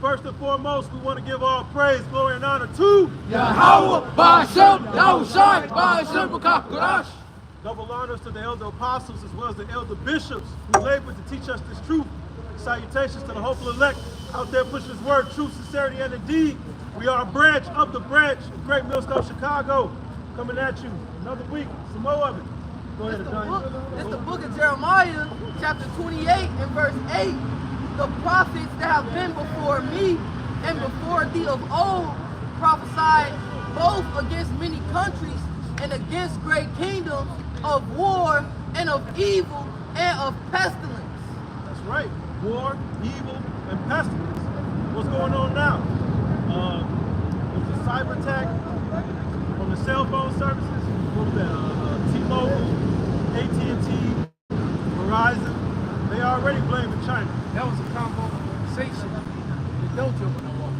First and foremost, we want to give all praise, glory, and honor to Yahweh, Ba'ashem, Yahushai, Ba'ashem, B'kakurash. Double honors to the elder apostles as well as the elder bishops who labored to teach us this truth. Salutations to the hopeful elect out there pushing this word, truth, sincerity, and indeed. We are a branch of the branch of Great Millstone, Chicago, coming at you another week, some more of it. Go ahead, It's the book of Jeremiah, chapter 28 and verse 8. The prophets that have been before me and before thee of old prophesied both against many countries and against great kingdoms, of war and of evil and of pestilence. That's right. War, evil, and pestilence. What's going on now? There's a cyber attack on the cell phone services. What was that? T-Mobile, AT&T, Verizon. They already blaming China. That was a conversation that don't joke no more.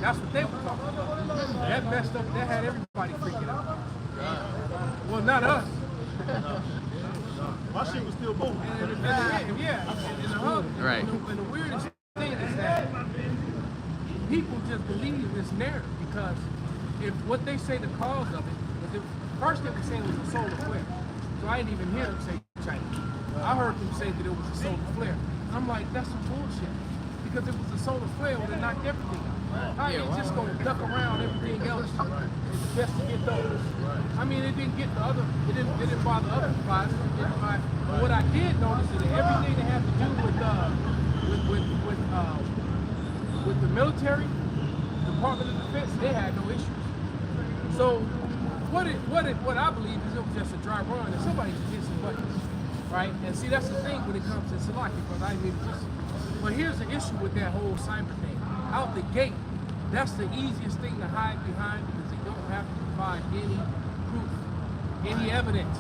That's what they were talking about. That messed up. That had everybody freaking out. Well, not us. My shit was still moving. Right. And the weirdest thing is that people just believe this narrative because if what they say the cause of it was first they were saying it was a solar flare. So I didn't even hear them say China. I heard them say that it was a solar flare. I'm like, that's some bullshit. Because if it was a solar flare, it would have knocked everything out. How you just gonna duck around everything else? It's best to get those. I mean, it didn't get the other. It didn't bother other providers. But what I did notice is that everything that had to do with the military, Department of Defense, they had no issues. So what I believe is it was just a dry run and somebody just hit some buttons, right? And see, that's the thing when it comes to Salaki, because I mean, but here's the issue with that whole cyber thing. Out the gate, that's the easiest thing to hide behind because they don't have to provide any proof, any evidence.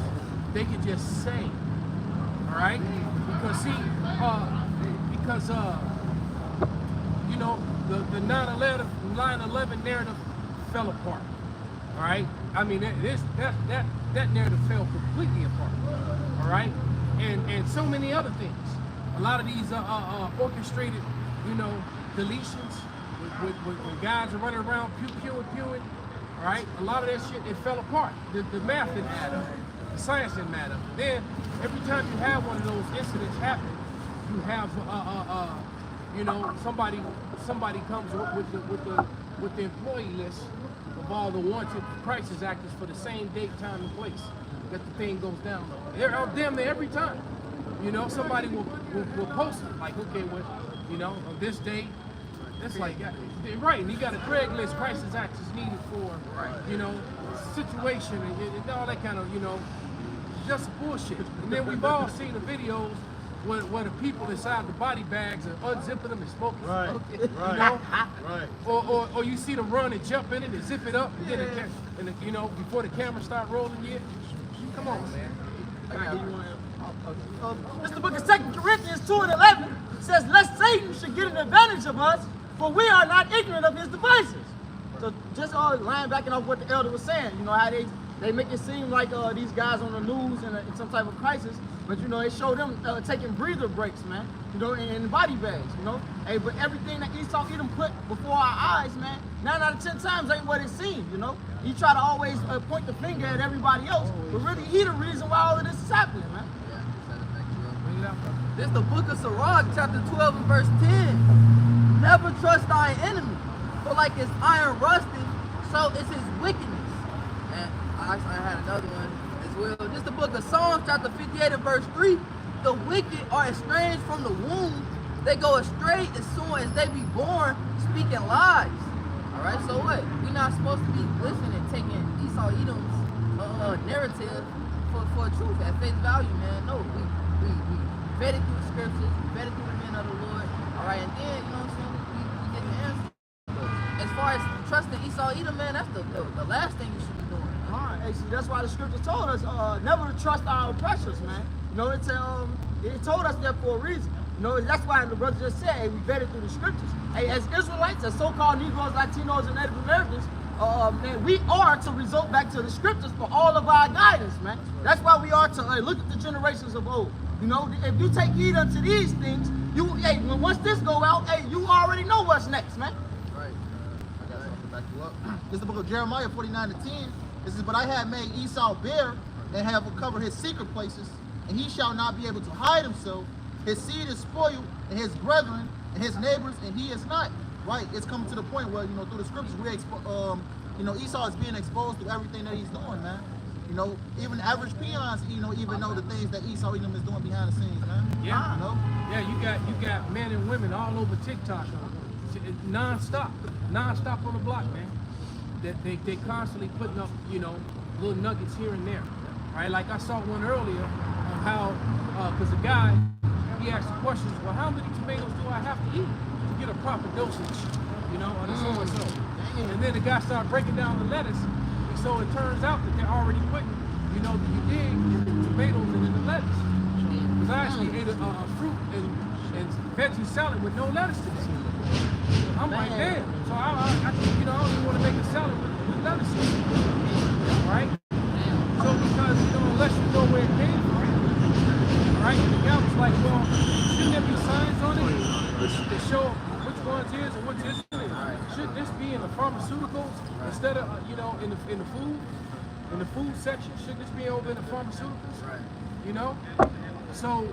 They can just say, all right? Because see, you know, the 9/11 narrative fell apart. All right, I mean that narrative fell completely apart. All right, and so many other things. A lot of these orchestrated, you know, deletions with guys are running around pewing. All right, a lot of that shit it fell apart. The math didn't add up, the science didn't add up. Then every time you have one of those incidents happen, you have you know, somebody comes with the employee list of all the wanted crisis actors for the same date, time, and place that the thing goes down on. They're out damn near every time. You know, somebody will post it like, okay, well, you know, on this date, it's like, right, and you got a Craigslist crisis actors needed for, you know, situation and all that kind of, you know, just bullshit. And then we've all seen the videos where the people inside the body bags are unzipping them and smoking. Right, you right, know? right. Or you see them run and jump in it and zip it up, and then you know, before the camera start rolling yet. Come on, man. It's the book of 2 Corinthians 2:11 says, lest Satan should get an advantage of us, for we are not ignorant of his devices. So just line backing off what the elder was saying, you know, how they make it seem like these guys on the news in some type of crisis, but you know, they show them taking breather breaks, man, you know, in body bags, you know. Hey, but everything that Esau Edom put before our eyes, man, 9 out of 10 times ain't what it seems, you know. He try to always point the finger at everybody else, but really he the reason why all of this is happening, man. This is the book of Sirach, chapter 12 and verse 10. Never trust thy enemy, for like his iron rusted, so is his wickedness. And I had another one as well. This is the book of Psalms, chapter 58 and verse 3. The wicked are estranged from the womb. They go astray as soon as they be born, speaking lies. All right, so what? We're not supposed to be listening and taking Esau Edom's narrative for truth at face value, man. No, we vetted through the scriptures, we vetted through the men of the Lord. All right, and then, you know what I'm saying, we get the answer. But as far as trusting Esau Edom, man, that's the last thing you should be doing. Hey, see, that's why the scripture told us never to trust our oppressors, man. You know, it told us that for a reason. You know, that's why the brother just said, hey, we vetted through the scriptures. Hey, as Israelites, as so-called Negroes, Latinos, and Native Americans, man, we are to resort back to the scriptures for all of our guidance, man. That's why we are to look at the generations of old. You know, if you take heed unto these things, once this go out, hey, you already know what's next, man? Right. I got something to back you up. This is the book of Jeremiah 49:10. It says, but I have made Esau bare and have covered his secret places, and he shall not be able to hide himself. His seed is spoiled, and his brethren and his neighbors, and he is not. Right? It's coming to the point where, through the scriptures, Esau is being exposed to everything that he's doing, man. Even average peons, even know the things that Esau is doing behind the scenes, man. Yeah. Yeah, you got men and women all over TikTok, non-stop on the block, man. That they constantly putting up, little nuggets here and there. Right? Like I saw one earlier on how, because the guy, he asked the questions, well, how many tomatoes do I have to eat to get a proper dosage, on the so-and-so? And then the guy started breaking down the lettuce. And so it turns out that they're already putting, the tomatoes and in the lettuce. Because I actually ate a fruit and veggie salad with no lettuce today. I'm like, damn. So I don't even want to make a salad with lettuce in it. Right? So because, unless you know where it came from, right? And the guy was like, well, shouldn't there be signs on it to show which ones is and which isn't? Should this be in the pharmaceuticals instead of, in the food section? Should this be over in the pharmaceuticals? Right. So,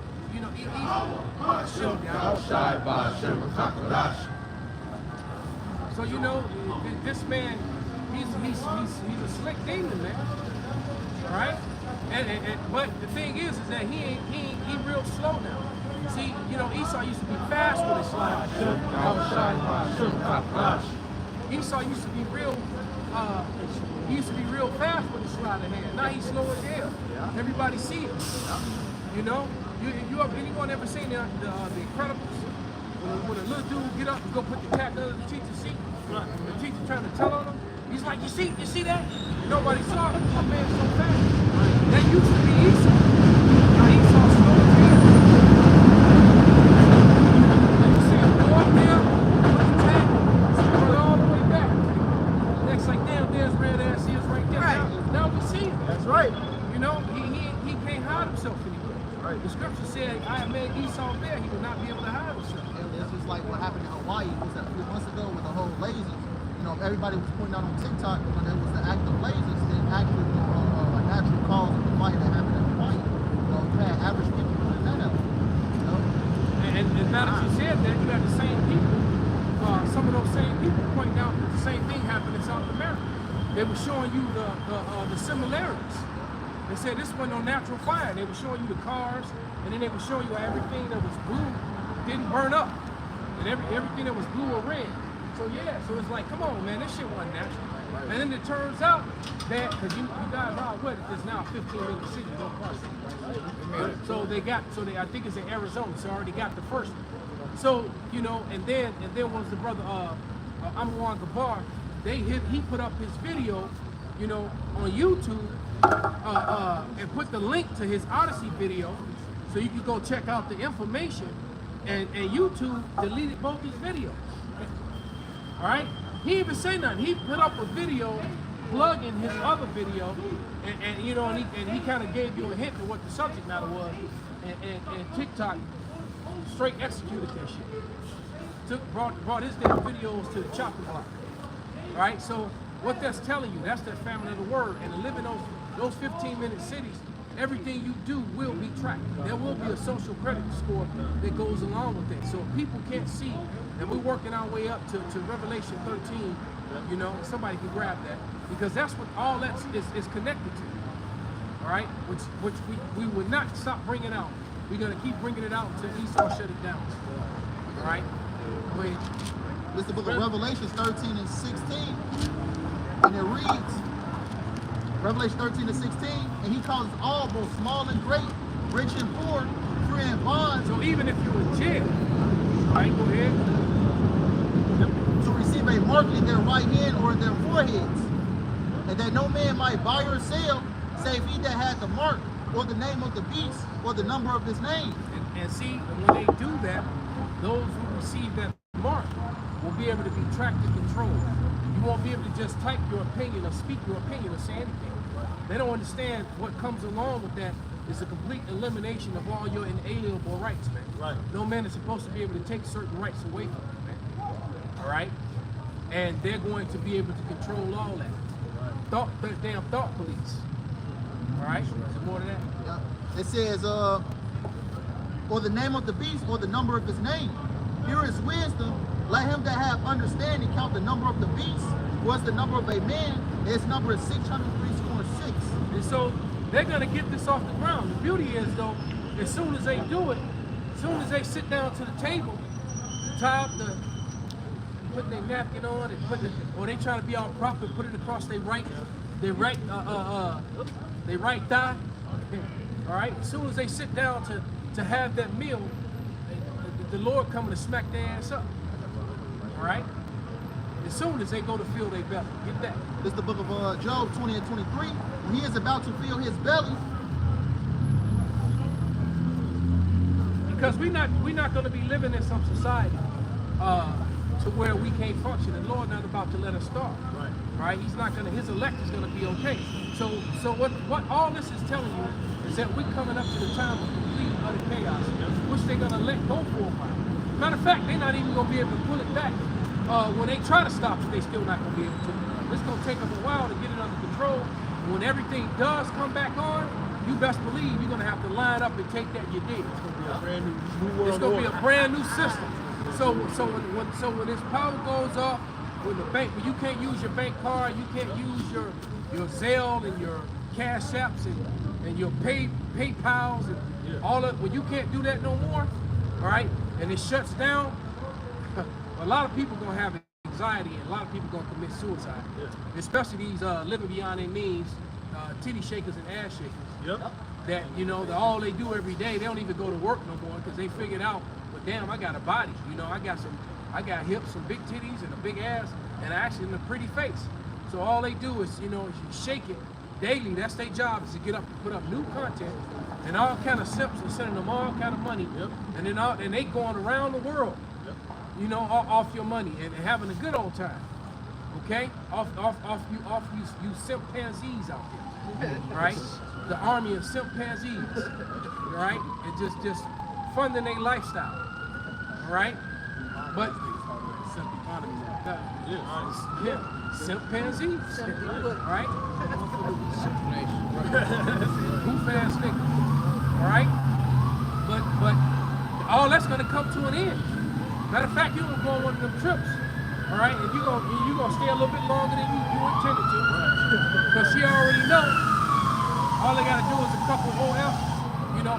so this man, he's a slick demon, man. Right? But the thing is that he real slow now. See, Esau used to be fast with his slide. Esau used to be real fast with his slide of hand. Now he's slow as hell. Everybody see it. Anyone ever seen the Incredibles? When a little dude get up and go put the cat under the teacher's seat, the teacher trying to tell on him, he's like, you see that? Nobody saw it. My man's so fast. That used to be Esau. Now Esau's slow as hell. And you see him go up there, put the tag, run all the way back. Next, like, damn, there's red ass, he is right there. Right. Now we see him. That's right. He can't hide himself anymore. Right. The scripture said, I have made Esau bare, he would not be able to hide himself. It's just like what happened in Hawaii. It was a few months ago with the whole lasers. Everybody was pointing out on TikTok when there was the act of lasers, it actually was a natural cause of the fire that happened in Hawaii. You had average people putting that out. And now that you said that, you had the same people, some of those same people pointing out that the same thing happened in South America. They were showing you the similarities. They said this wasn't no natural fire. They were showing you the cars, and then they were showing you everything that was blue didn't burn up, and everything that was blue or red. So so it's like, come on, man, this shit wasn't natural. Right. And then it turns out that, because you guys are aware that there's now 15 million cities, no parts. So I think it's in Arizona, so I already got the first one. So, and then was the brother, Amwan Gabar, he put up his video, on YouTube, and put the link to his Odyssey video, so you can go check out the information, and YouTube deleted both his videos. All right, he didn't even say nothing. He put up a video plugging his other video, and he kind of gave you a hint of what the subject matter was, and TikTok straight executed that shit. Brought his damn videos to the chopping block. All right, so what that's telling you, that's that family of the word, and to live in those 15-minute cities, everything you do will be tracked. There will be a social credit score that goes along with it. So if people can't see, and we're working our way up to Revelation 13, somebody can grab that, because that's what all that is connected to. All right, which we would not stop bringing out. We're gonna keep bringing it out until Esau shut it down. All right. Wait. This is the book of Revelation 13 and 16, and it reads, Revelation 13 and 16, and he calls us all, both small and great, rich and poor, free and bond. So even if you're in jail, all right, go ahead. To receive a mark in their right hand or in their foreheads, and that no man might buy or sell, save he that had the mark, or the name of the beast, or the number of his name. And see, when they do that, those who receive that mark will be able to be tracked and controlled. You won't be able to just type your opinion or speak your opinion or say anything. They don't understand what comes along with that is a complete elimination of all your inalienable rights, man. Right. No man is supposed to be able to take certain rights away from you, man. All all right? And they're going to be able to control all that. Damn thought police. All right? There's more to that. Yeah. It says, or the name of the beast, or the number of his name. Here is wisdom. Let him that have understanding count the number of the beast. What's the number of a man? His number is 603 6. And so they're going to get this off the ground. The beauty is, though, as soon as they do it, as soon as they sit down to the table, tie up the, put their napkin on, and put the, or they try to be all proper, put it across their right thigh. All right. As soon as they sit down to have that meal, the Lord coming to smack their ass up. All right. As soon as they go to fill their belly, get that. This is the book of Job 20 and 23. When he is about to fill his belly, because we're not going to be living in some society to where we can't function. And Lord not about to let us starve. Right? He's not going to. His elect is going to be okay. So what all this is telling you is that we're coming up to the time of complete utter chaos, which they're going to let go for a while. Matter of fact, they're not even going to be able to pull it back. When they try to stop it, they still not going to be able to. It's going to take them a while to get it under control. And when everything does come back on, you best believe you're going to have to line up and take that you did. It's going to be a brand new world It's going to be order. a brand new system. So when this power goes off, when the bank, when you can't use your bank card, you can't use your Zelle and your Cash Apps and your PayPals and all that. When you can't do that no more, all right, and it shuts down, a lot of people gonna have anxiety and a lot of people gonna commit suicide. Especially these living beyond their means, titty shakers and ass shakers. That that all they do every day, they don't even go to work no more because they figured out, well, damn, I got a body. I got hips, some big titties, and a big ass, and actually a pretty face. So all they do is, you shake it daily. That's their job, is to get up and put up new content, and all kind of simps are sending them all kind of money, and then they going around the world, off your money and having a good old time. Okay, off you chimpanzees out there, right? The army of chimpanzees, right? And just funding their lifestyle, all right? But chimpanzees, right? Goof ass nigga, all right? But all that's gonna come to an end. Matter of fact, you're gonna go on one of them trips, all right? And you're gonna stay a little bit longer than you intended to, because she already know. All they gotta do is a couple OF,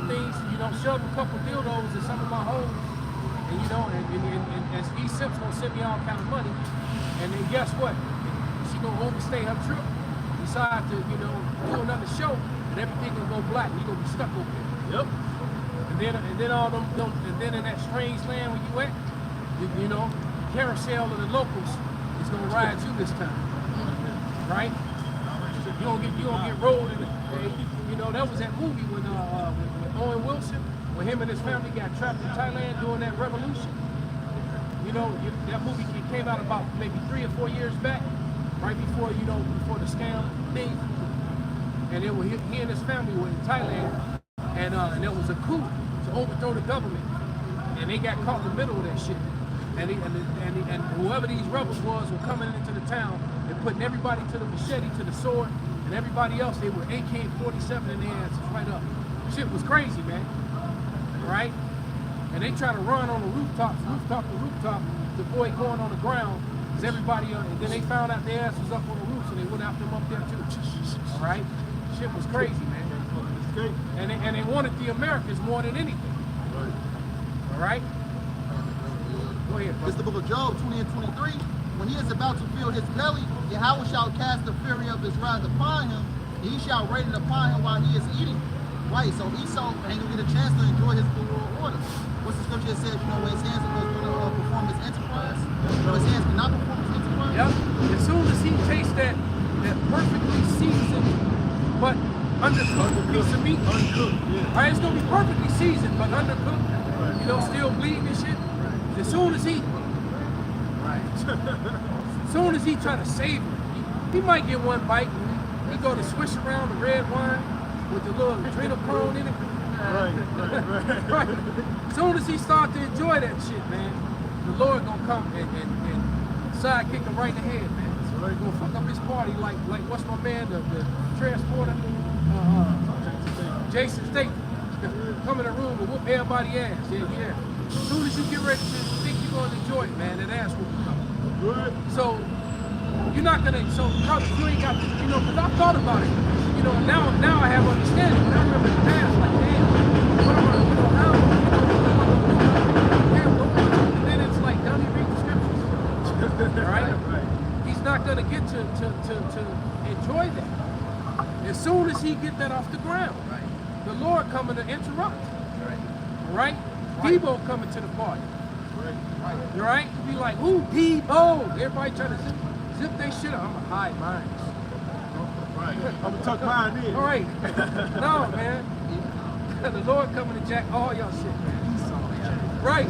things, shove a couple dildos in some of my holes. And and these simps gonna send me all kind of money, and then guess what? She gonna overstay her trip, decide to do another show, and everything gonna go black. And you gonna be stuck over there. And then all them and then in that strange land where you at, carousel of the locals is gonna ride you this time, right? You gonna get rolled in it. That was that movie when Owen Wilson, when him and his family got trapped in Thailand during that revolution. That movie came out about maybe 3 or 4 years back, right before before the scam thing. And he and his family were in Thailand, and there was a coup to overthrow the government, and they got caught in the middle of that shit. And whoever these rebels were coming into the town and putting everybody to the machete, to the sword, and everybody else, they were AK-47 in their asses right up. Shit was crazy, man. Right? And they try to run on the rooftop to rooftop to avoid going on the ground, because everybody, and then they found out their ass was up on the roof, so they went after them up there too. All right? Shit was crazy, man. And they wanted the Americans more than anything. All right? Go ahead, bro. This is the book of Job 20 and 23. When he is about to fill his belly, Yahweh shall cast the fury of his wrath upon him, and he shall rain it upon him while he is eating. Right, so Esau ain't gonna get a chance to enjoy his full world order. What's the scripture that says, when his hands are going to perform his enterprise? His hands cannot perform his enterprise? Yep. As soon as he tastes that perfectly seasoned but undercooked piece of meat, right, it's gonna be perfectly seasoned but undercooked, still bleeding and shit. As soon as he try to savor it, he might get one bite. He go to swish around the red wine with the little adrenochrome in it. Right. As soon as he start to enjoy that shit, man, the Lord gonna come and sidekick him right in the head, man. So they're gonna fuck up his party like what's my man, the transporter, Jason Statham. Come in the room and whoop everybody ass. Yeah. As soon as you get ready to think you're gonna enjoy it, man, that ass will come. So you're not gonna. So you ain't got to, because I thought about it. Now I have understanding. But I remember in the past, like, damn, what am I, how? And then it's like, don't he read the scriptures? All right? He's not gonna get to enjoy that. As soon as he get that off the ground, the Lord coming to interrupt. Right? Debo coming to the party. Right? You be like, ooh, Debo. Everybody trying to zip their shit up. I'm gonna hide mine. I'm gonna tuck mine in. All right. No, man. The Lord coming to jack all y'all shit, man. Right.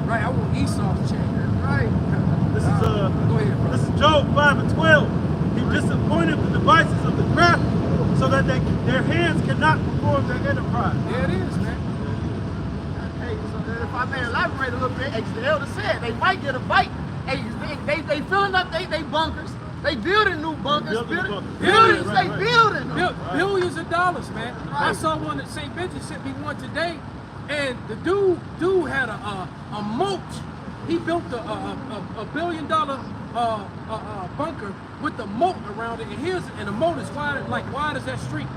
Right. I want Esau's check. Right. This is go ahead, bro. This is Job 5:12. He disappointed the devices of the crafty, so that their hands cannot perform their enterprise. There it is, man. Hey, so if I may elaborate a little bit, as the elder said, they might get a bite. Hey, they filling up they bunkers. They building new bunkers. Buildings, they building them. Billions of dollars, man. I saw one that St. Vincent sent me one today, and the dude had a moat. He built a $1 billion bunker with the moat around it, and the moat is wide as that street,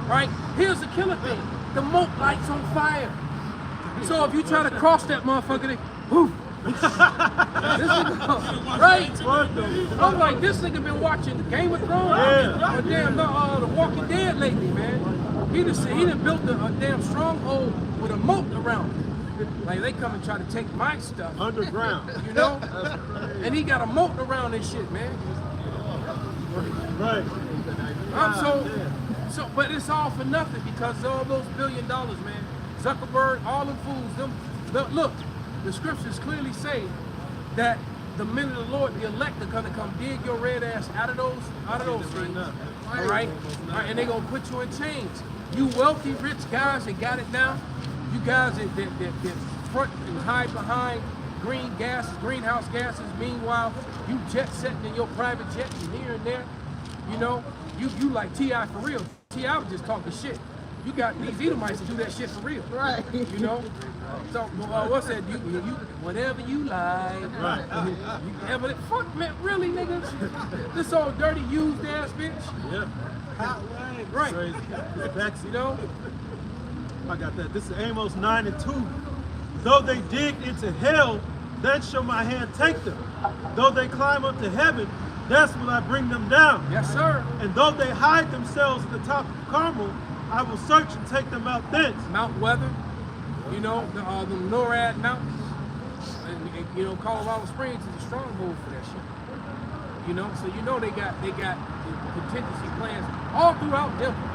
right? Here's the killer thing: the moat lights on fire. So if you try to cross that motherfucker, they poof. This nigga, right? I'm like, this nigga been watching the Game of Thrones, or damn the Walking Dead lately, man. He done built a damn stronghold with a moat around it. Like they come and try to take my stuff Underground. And he got a moat around this shit, man. Right. But it's all for nothing because all those $1 billion, man. Zuckerberg, all them fools, look, the scriptures clearly say that the men of the Lord, the elect, are gonna come dig your red ass out of those things. All right? And they're gonna put you in chains. You wealthy, rich guys that got it now, you guys that front and hide behind greenhouse gases, meanwhile, you jet setting in your private jet and here and there, you like T.I. for real. T.I. was just talking shit. You got these Edomites to do that shit for real. Right. So what's that? You whatever you like. Right. Fuck man, really niggas? This old dirty used ass bitch. Yeah. Right. Crazy. Back, I got that. This is Amos 9:2. Though they dig into hell, then shall my hand take them. Though they climb up to heaven, thence will I bring them down. Yes, sir. And though they hide themselves at the top of Carmel, I will search and take them out thence. Mount Weather, the NORAD mountains, and Colorado Springs is a stronghold for that shit. So they got contingency plans all throughout Denver,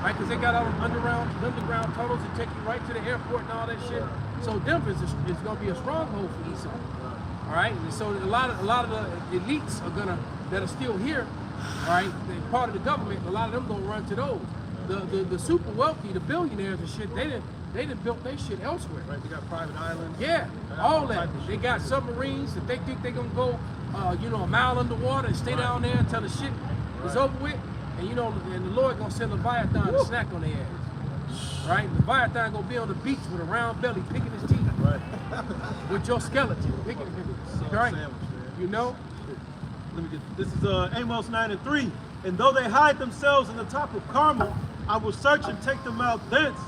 right? Because they got all them underground tunnels that take you right to the airport and all that shit. So Denver is gonna be a stronghold for Esau. All right, and so a lot of the elites that are still here, all right, they're part of the government. A lot of them gonna run to those. The super wealthy, the billionaires and shit, they done built their shit elsewhere. Right, they got private islands. Yeah, all that. They got submarines that they think they're gonna go, a mile underwater and stay down there until the shit is over with. And and the Lord gonna send Leviathan to snack on their ass. Right? Leviathan gonna be on the beach with a round belly, picking his teeth. Right. With your skeleton, picking it. Right? Let me get this is Amos 9:3. And though they hide themselves in the top of Carmel, I will search and take them out thence.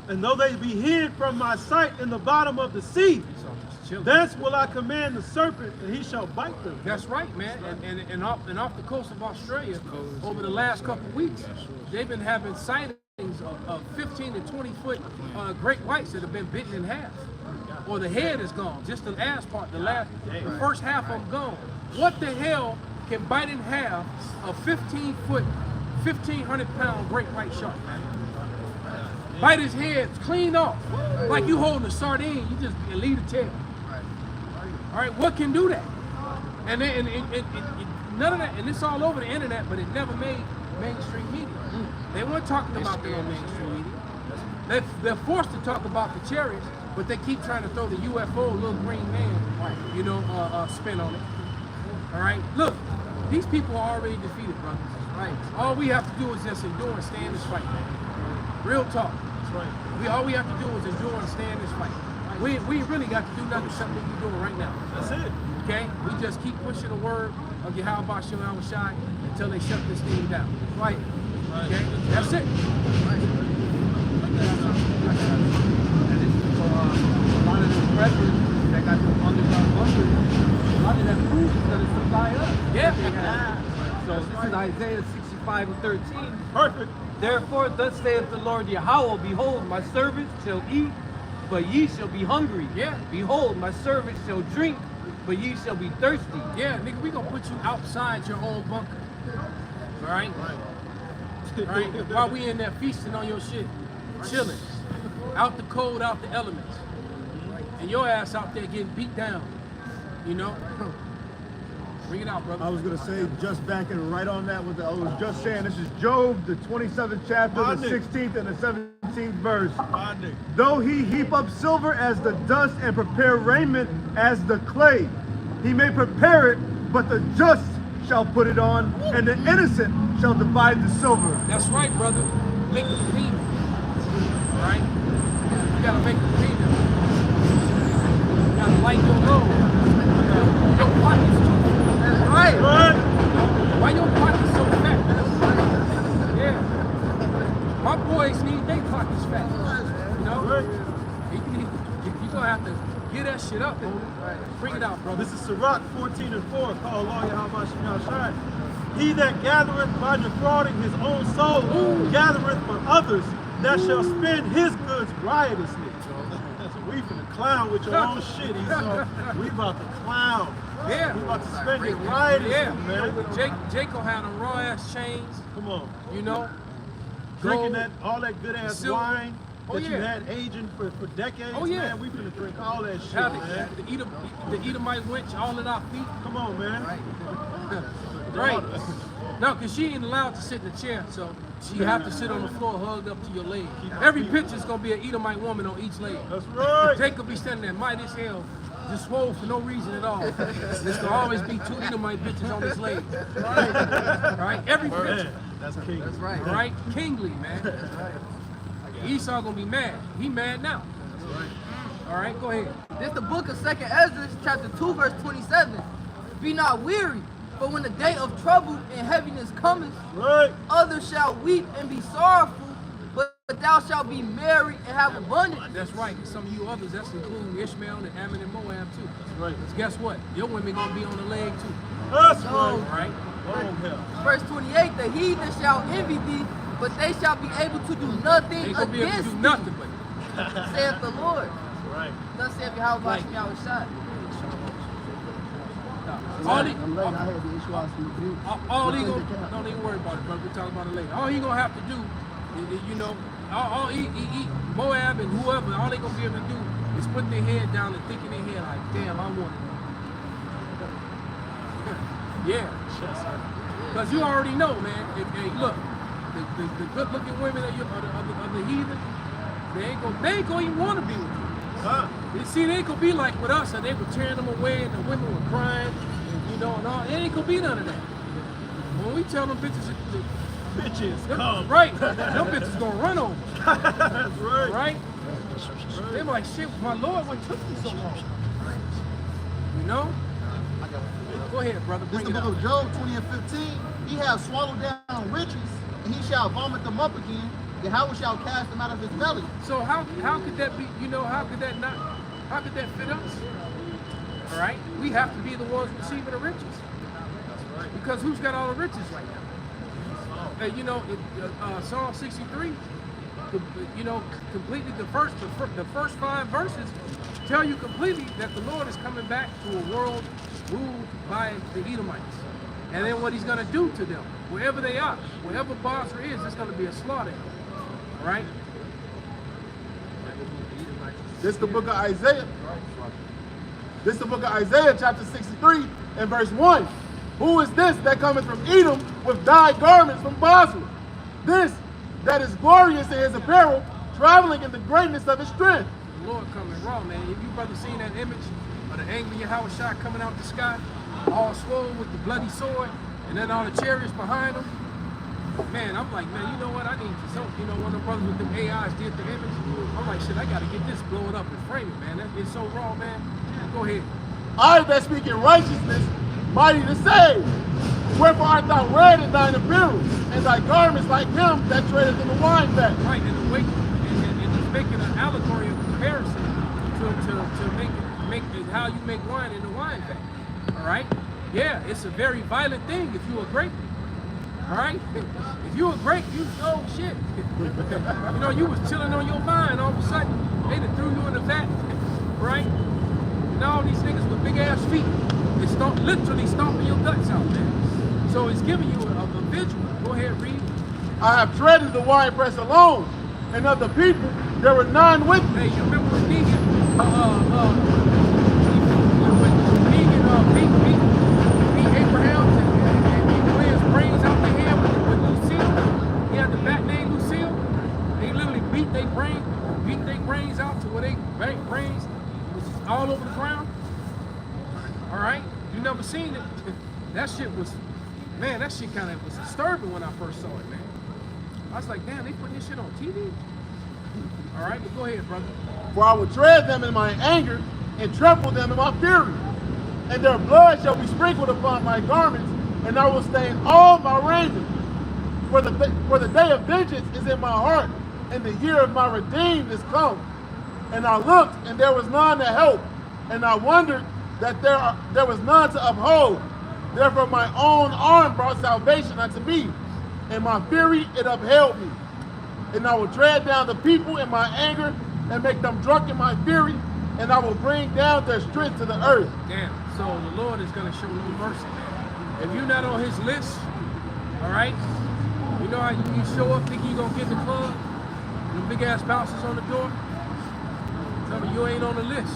And though they be hid from my sight in the bottom of the sea, thence will I command the serpent, and he shall bite them. That's right, man. And off the coast of Australia, over the last couple of weeks, they've been having sightings of 15 to 20 foot great whites that have been bitten in half. Or the head is gone, just the ass part, the first half of them gone. What the hell can bite in half a 15-foot, 1,500-pound great white shark? Bite his head clean off, like you holding a sardine. You just leave the tail. All right, what can do that? And none of that, and it's all over the internet, but it never made mainstream media. They weren't talking about that on mainstream media. They're forced to talk about the chariots But they keep trying to throw the UFO, little green man, you know, spin on it. All right, look, these people are already defeated, brothers. Right. All we have to do is just endure and stand this fight, man. Real talk. That's right. All we have to do is endure and stand this fight. We really got to do nothing except what we're doing right now. That's it. Okay? We just keep pushing the word of Yahweh Bashim Shai until they shut this thing down. Right. Okay? That's it. And it's for a lot of the brethren that got the underground bunkers. A lot of that food is going to supply us. Yeah. So this is Isaiah 65 and 13. Perfect. Therefore, thus saith the Lord Yahweh, behold, my servants shall eat, but ye shall be hungry. Yeah. Behold, my servants shall drink, but ye shall be thirsty. Yeah, nigga, we gonna put you outside your own bunker. All right? All right? While we in there feasting on your shit, chilling. Out the cold, out the elements. And your ass out there getting beat down. You know? Bring it out, brother. I was going to say, just backing right on that with I was just saying, this is Job, the 27th chapter, the 16th and the 17th verse. Though he heap up silver as the dust and prepare raiment as the clay, he may prepare it, but the just shall put it on, and the innocent shall divide the silver. That's right, brother. Make them clean. All right? You gotta make them clean. You gotta light your load. Your pockets too. Right. Why your pockets so fat? Yeah. My boys need their pockets fat. You know? You're gonna have to get that shit up and bring it out, brother. This is Sirach 14:4, called Law Yahweh Shai. He that gathereth by defrauding his own soul gathereth for others that shall spend his goods riotously. We finna clown with your own shit, Esau. We about to clown. Yeah. We about to spend it riotously, man. Jacob had on raw ass chains, Come on. you know. Drinking Gold. that all that good ass Silver. wine that you yeah. had aging for decades, Oh, yeah. man. We finna drink all that shit, Have man. the Edomite wench all at our feet. Come on, man. Right. No, because she ain't allowed to sit in the chair, so she have to sit on the floor hugged up to your leg. Every picture's going to be an Edomite woman on each leg. That's right. Jacob be standing there, mighty as hell, just swole for no reason at all. There's going to always be two Edomite bitches on his leg. Right? Every picture. That's king. That's right. Right? Kingly, man. That's right. Esau going to be mad. He mad now. All right, go ahead. This the book of 2nd Ezra, chapter 2, verse 27. Be not weary, for when the day of trouble and heaviness cometh, Right. others shall weep and be sorrowful, but thou shalt be merry and have abundance. That's right. And some of you others, that's including Ishmael and Ammon and Moab too. Right. Because guess what? Your women going to be on the leg too. That's So, All right. right? Oh, hell. verse 28, the heathen shall envy thee, but they shall be able to do nothing Ain't going to be able to against do thee, nothing but saith the Lord. Right. Thus saith Yahweh Like- Bashim Yahweh Shai. all he, I'm late. I had the issue I was all he gonna, don't even worry about it, brother. We'll talk about it later. All he gonna have to do, you know, all Moab and whoever, all they gonna be able to do is put their head down and think in their head like, damn, I want it. Yeah. Because you already know, man. Hey, look, the good-looking women of the heathen, they ain't gonna even want to be with you. Huh? You see, they ain't gonna be like with us, and they were tearing them away, and the women were crying, and you know, and all. It ain't gonna be none of that. When we tell them bitches, Bitches, come. right, them bitches gonna run over, That's right. right? They be like, shit, my Lord, what took me so long? You know? Go ahead, brother, This bring is the it book up. of Job 20 and 15. He hath swallowed down riches, and he shall vomit them up again. Yahweh shall cast them out of his belly. So how could that be, you know, how could that fit us? All right? We have to be the ones receiving the riches. Because who's got all the riches right now? You know, Psalm 63, you know, completely the first 5 verses tell you completely that the Lord is coming back to a world ruled by the Edomites. And then what he's going to do to them, wherever they are, wherever Basra is, it's going to be a slaughter. All right? This is the book of Isaiah. This is the book of Isaiah, chapter 63, and verse 1. Who is this that cometh from Edom with dyed garments from Basra? This that is glorious in his apparel, traveling in the greatness of his strength. the Lord coming raw, man. If you brother seen that image of the angry Yahweh shot coming out the sky, all swollen with the bloody sword, and then all the chariots behind him, man, I'm like, man, you know what? I need to help. You know, one of the brothers with them AIs did the image. I'm like, shit, I gotta get this, blow it up and frame it, man. It's so raw, man. Go ahead. I that speak in righteousness, mighty to save. Wherefore art thou red in thine apparel, and thy garments like him that treadeth in the wine vat. Right, and the way, and he's making an allegory of comparison to make how you make wine in the wine vat. All right? Yeah, it's a very violent thing if you a grape. All right? If you a grape, you oh shit. You know, you was chilling on your vine, all of a sudden, they done threw you in the vat, right? And all these niggas with big ass feet, they literally stomping your guts out, man. So it's giving you a visual. Go ahead, read. I have treaded the winepress alone, and of the people there were none with me. Hey, you remember when Negan, beat Abraham and he blew his brains out the head with Lucille? He had the bat named Lucille. They literally beat their brains out to where they brains was all over the ground. All right, you never seen it. That shit was, man, that shit kind of was disturbing when I first saw it, man. I was like, damn, they putting this shit on TV? All right, but go ahead, brother. For I will tread them in my anger, and trample them in my fury. And their blood shall be sprinkled upon my garments, and I will stain all my raiment. For the day of vengeance is in my heart, and the year of my redeemed is come. And I looked, and there was none to help, and I wondered that there was none to uphold. Therefore my own arm brought salvation unto me, and my fury it upheld me. And I will tread down the people in my anger, and make them drunk in my fury, and I will bring down their strength to the earth. Damn, so the Lord is going to show no mercy, man. If you're not on his list, all right, you know how you show up thinking you're going to get in the club, and the big ass bouncers on the door? Tell me you ain't on the list.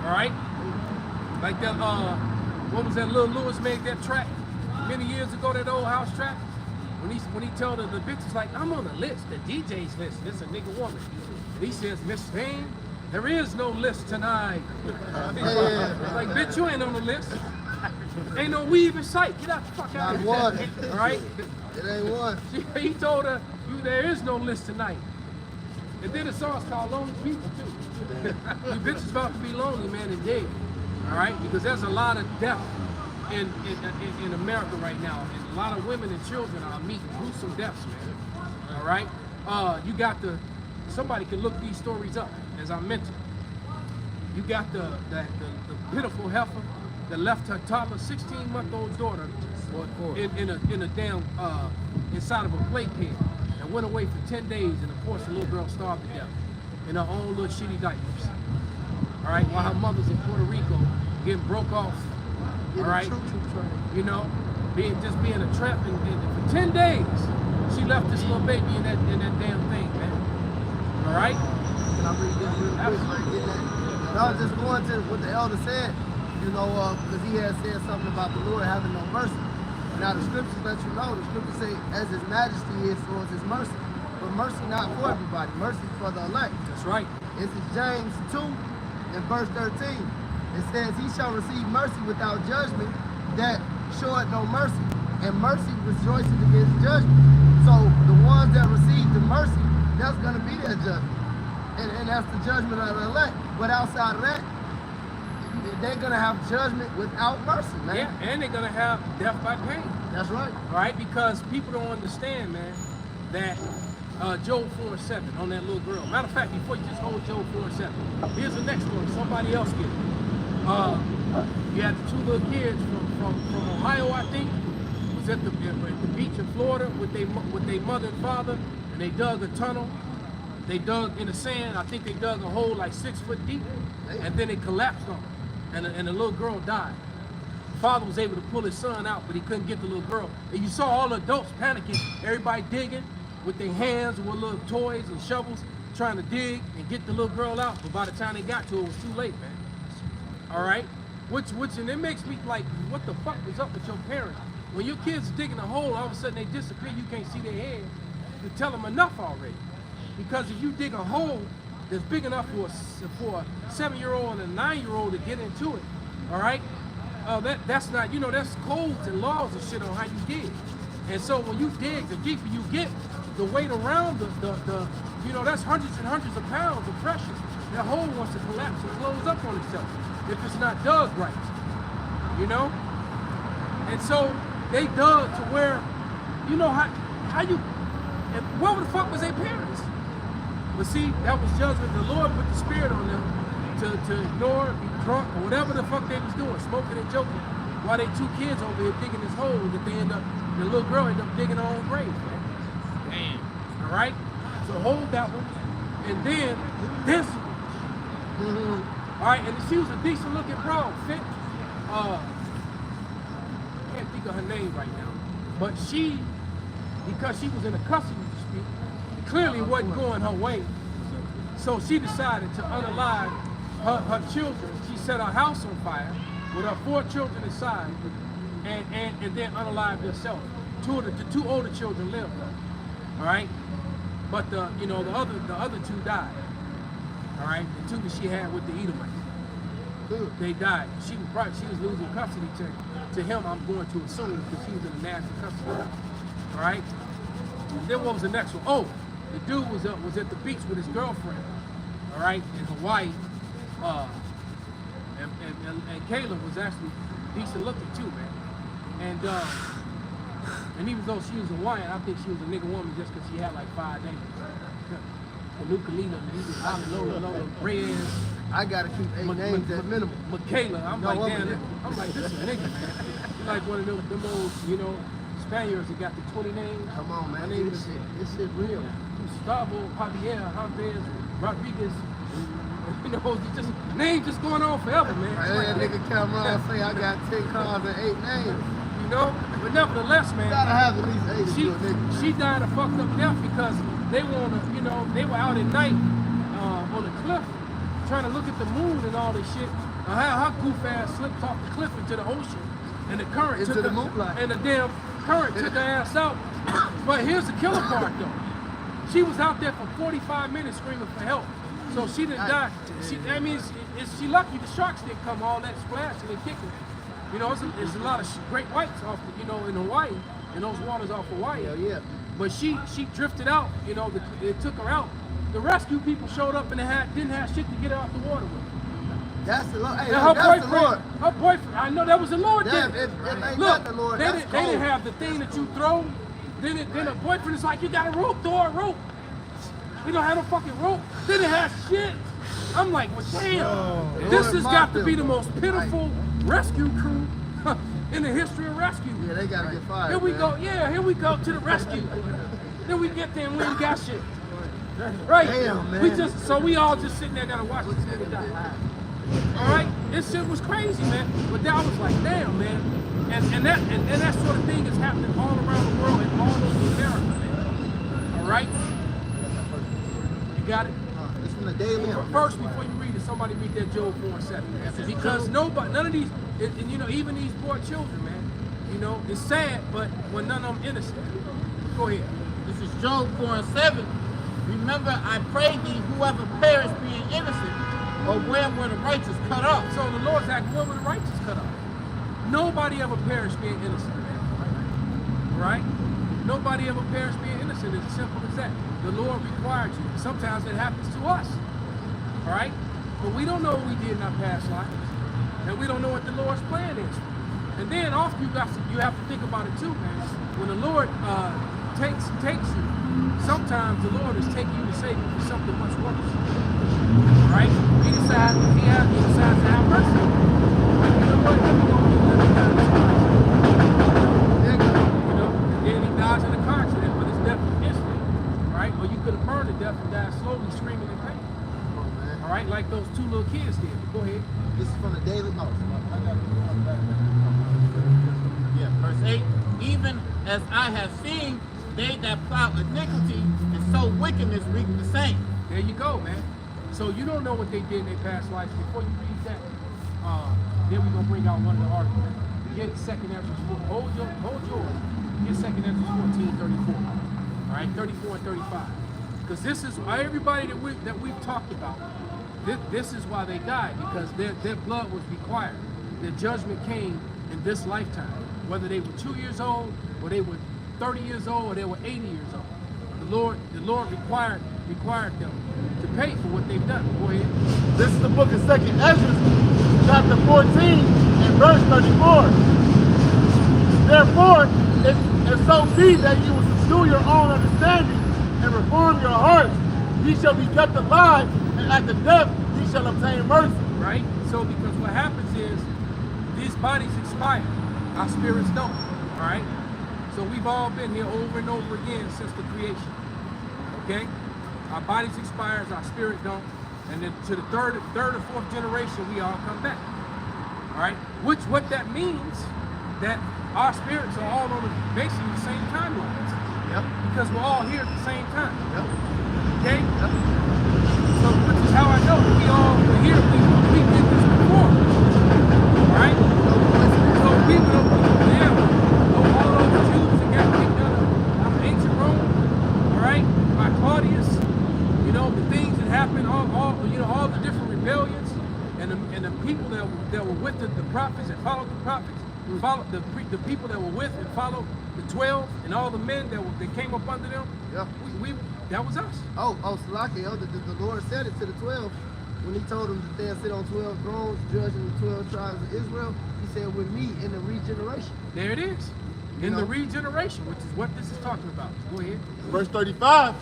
All right? Like that, what was that, Lil Lewis made that track many years ago, that old house track? When he told the bitches, like, I'm on the list, the DJ's list, this a nigga woman. And he says, Miss Spain, there is no list tonight. Like, bitch, you ain't on the list. Ain't no weave in sight. Get out the fuck out of here. Not one. All right? It ain't one. He told her, there is no list tonight. And then the song's called Lonely People, too. You bitches about to be lonely, man, and dead. All right? Because there's a lot of death in America right now. And a lot of women and children are meeting gruesome deaths, man. All right? You got somebody can look these stories up, as I mentioned. You got the pitiful heifer that left her toddler, 16-month-old daughter in a damn, inside of a play pen, and went away for 10 days, and of course the little girl starved to death in her own little shitty diapers. All right, while her mother's in Puerto Rico getting broke off. All right, you know, being a tramp, and for 10 days she left this little baby in that damn thing, man. All right. Can I read this real quick? I was just going to what the elder said, you know, because he had said something about the Lord having no mercy. Now the scriptures let you know, the scriptures say, as his majesty is, so is his mercy. But mercy not for everybody, mercy for the elect. That's right. This is James 2 and verse 13. It says, he shall receive mercy without judgment that showeth no mercy, and mercy rejoices against judgment. So the ones that receive the mercy, that's going to be their judgment. And that's the judgment of the elect. But outside of that, they're going to have judgment without mercy, man. Yeah, and they're going to have death by pain. That's right. All right, because people don't understand, man, that Job 4:7 on that little girl. Matter of fact, before you just hold Job 4:7, here's the next one. Somebody else get it. You had the two little kids from Ohio, I think, was at the beach in Florida with their mother and father, and they dug a tunnel. They dug in the sand. I think they dug a hole like 6 foot deep, and then it collapsed on them, and the little girl died. The father was able to pull his son out, but he couldn't get the little girl. And you saw all the adults panicking, everybody digging with their hands and with little toys and shovels, trying to dig and get the little girl out. But by the time they got to her, it was too late, man. All right? And it makes me like, what the fuck is up with your parents? When your kids are digging a hole, all of a sudden they disappear, you can't see their head. You tell them enough already. Because if you dig a hole that's big enough for a 7-year-old and a 9-year-old to get into it. All right, that's not, that's codes and laws and shit on how you dig. And so when you dig, the deeper you get, the weight around the that's hundreds and hundreds of pounds of pressure. That hole wants to collapse and close up on itself if it's not dug right, And so they dug to where, how you, and what the fuck was their parents? But see, that was judgment. The Lord put the spirit on them to ignore, be drunk, or whatever the fuck they was doing, smoking and joking, while they 2 kids over here digging this hole that the little girl ended up digging her own grave, man. Damn. All right? So hold that one. And then this one. All right, and she was a decent looking broad, fit. Can't think of her name right now. But because she was in a custody dispute, it clearly wasn't going her way. So she decided to unalive her children. She set her house on fire with her 4 children inside, and then unalived herself. The 2 older children lived, all right? But the other 2 died, all right? The 2 that she had with the Edomites, they died. She was losing custody to him. I'm going to assume because she was in a nasty custody, all right? And then what was the next one? Oh, the dude was at the beach with his girlfriend, all right, in Hawaii. And Kayla was actually decent looking too, man. And even though she was Hawaiian, I think she was a nigga woman just because she had like 5 names. Kalukalina, Lola, Reyes. I gotta keep 8 names at minimum. Michaela, I'm like, damn, I'm like, this is a nigga, man. She's like one of them old, Spaniards that got the 20 names. Come on, man. My name is This shit real. Gustavo, Javier, Javier, Rodriguez. Just names just going on forever, man. That nigga come around and say I got 10 cars and 8 names. But nevertheless, man, You gotta have at least 8 to do a nigga. she died a fucked up death because they they were out at night on the cliff trying to look at the moon and all this shit. Her goof ass slipped off the cliff into the ocean, and the current Into took the moonlight. and the damn current took her ass out. But here's the killer part, though. She was out there for 45 minutes screaming for help. So she didn't die. She lucky the sharks didn't come all that splashing and kicking. It's a lot of great whites off, in Hawaii, in those waters off Hawaii. Hell yeah. But she drifted out. It took her out. The rescue people showed up and didn't have shit to get her out the water with. That's the Lord. Hey, And that's the Lord. her boyfriend, I know that was the Lord. Damn, did it. if ain't Look, not the Lord, they that's didn't have the thing that you throw. Then her boyfriend is like, you got a rope, throw a rope. We don't have no fucking rope. They didn't have shit. I'm like, well, damn. This has got to be the most pitiful rescue crew in the history of rescue. Yeah, they gotta get fired. Here we man. go. Yeah, here we go to the rescue. Then we get there and we ain't got shit. Right? Damn, man. We all just sitting there gotta watch this nigga die. All right? This shit was crazy, man. But that was like, damn, man. And that sort of thing is happening all around the world and all over America, man. All right? You got it? It's from the Daily. First, before you read it, somebody read that Job 4:7. Because none of these, even these poor children, man, it's sad, but when none of them innocent. Go ahead. This is Job 4:7. Remember, I pray thee, whoever perished being innocent, or where were the righteous cut off? So the Lord's asking, where were the righteous cut off? Nobody ever perished being innocent, man. Right? Nobody ever perished being innocent. It's as simple as that. The Lord required you. Sometimes it happens to us. All right? But we don't know what we did in our past lives. And we don't know what the Lord's plan is. And then often you have to think about it too, man. When the Lord takes you, sometimes the Lord is taking you to save you for something much worse. All right? He decides to have mercy. Like, you know what? Let me go and let him die this Christ. And then he dies in a car accident, but it's death instant. Right? Or you could have burned to death and died slowly, screaming in pain. All right? Like those 2 little kids did. Go ahead. This is from the Daily. Yeah, verse 8. Even as I have seen, they that plow iniquity and sow wickedness reap the same. There you go, man. So you don't know what they did in their past lives. Before you read that, then we're gonna bring out one of the articles. Get 2nd Ezra 4. Hold yours. Get 2nd Ezra 14:34. All right, 34 and 35. Because this is everybody that we've talked about. This is why they died, because their blood was required. Their judgment came in this lifetime, whether they were 2 years old, or they were 30 years old, or they were 80 years old. The Lord required them to pay for what they've done. Go ahead. This is the book of 2nd Ezra, chapter 14, and verse 34. Therefore, if so be that you will subdue your own understanding and reform your hearts, ye shall be kept alive, and at the death ye shall obtain mercy. Right? So because what happens is these bodies expire, our spirits don't. All right? So we've all been here over and over again since the creation. Okay? Our bodies expire, our spirit don't. And then to the third or fourth generation, we all come back. All right? What that means, that our spirits are all on basically the same timelines. Yep. Because we're all here at the same time. Yep. Okay? Yep. So which is how I know that we all were here. We did this before. All right? So we would all those Jews that got kicked out of ancient Rome, all right, by Claudius, you know, the things that happened, all the different rebellions, and the people that were with the prophets and followed the prophets, followed the people that were with and followed the 12 and all the men that came up under them. Yeah. We that was us. Salaki, the Lord said it to the 12 when he told them that they'll sit on 12 thrones judging the 12 tribes of Israel. He said, with me in the regeneration. There it is. In the regeneration, which is what this is talking about. Go ahead. Verse 35,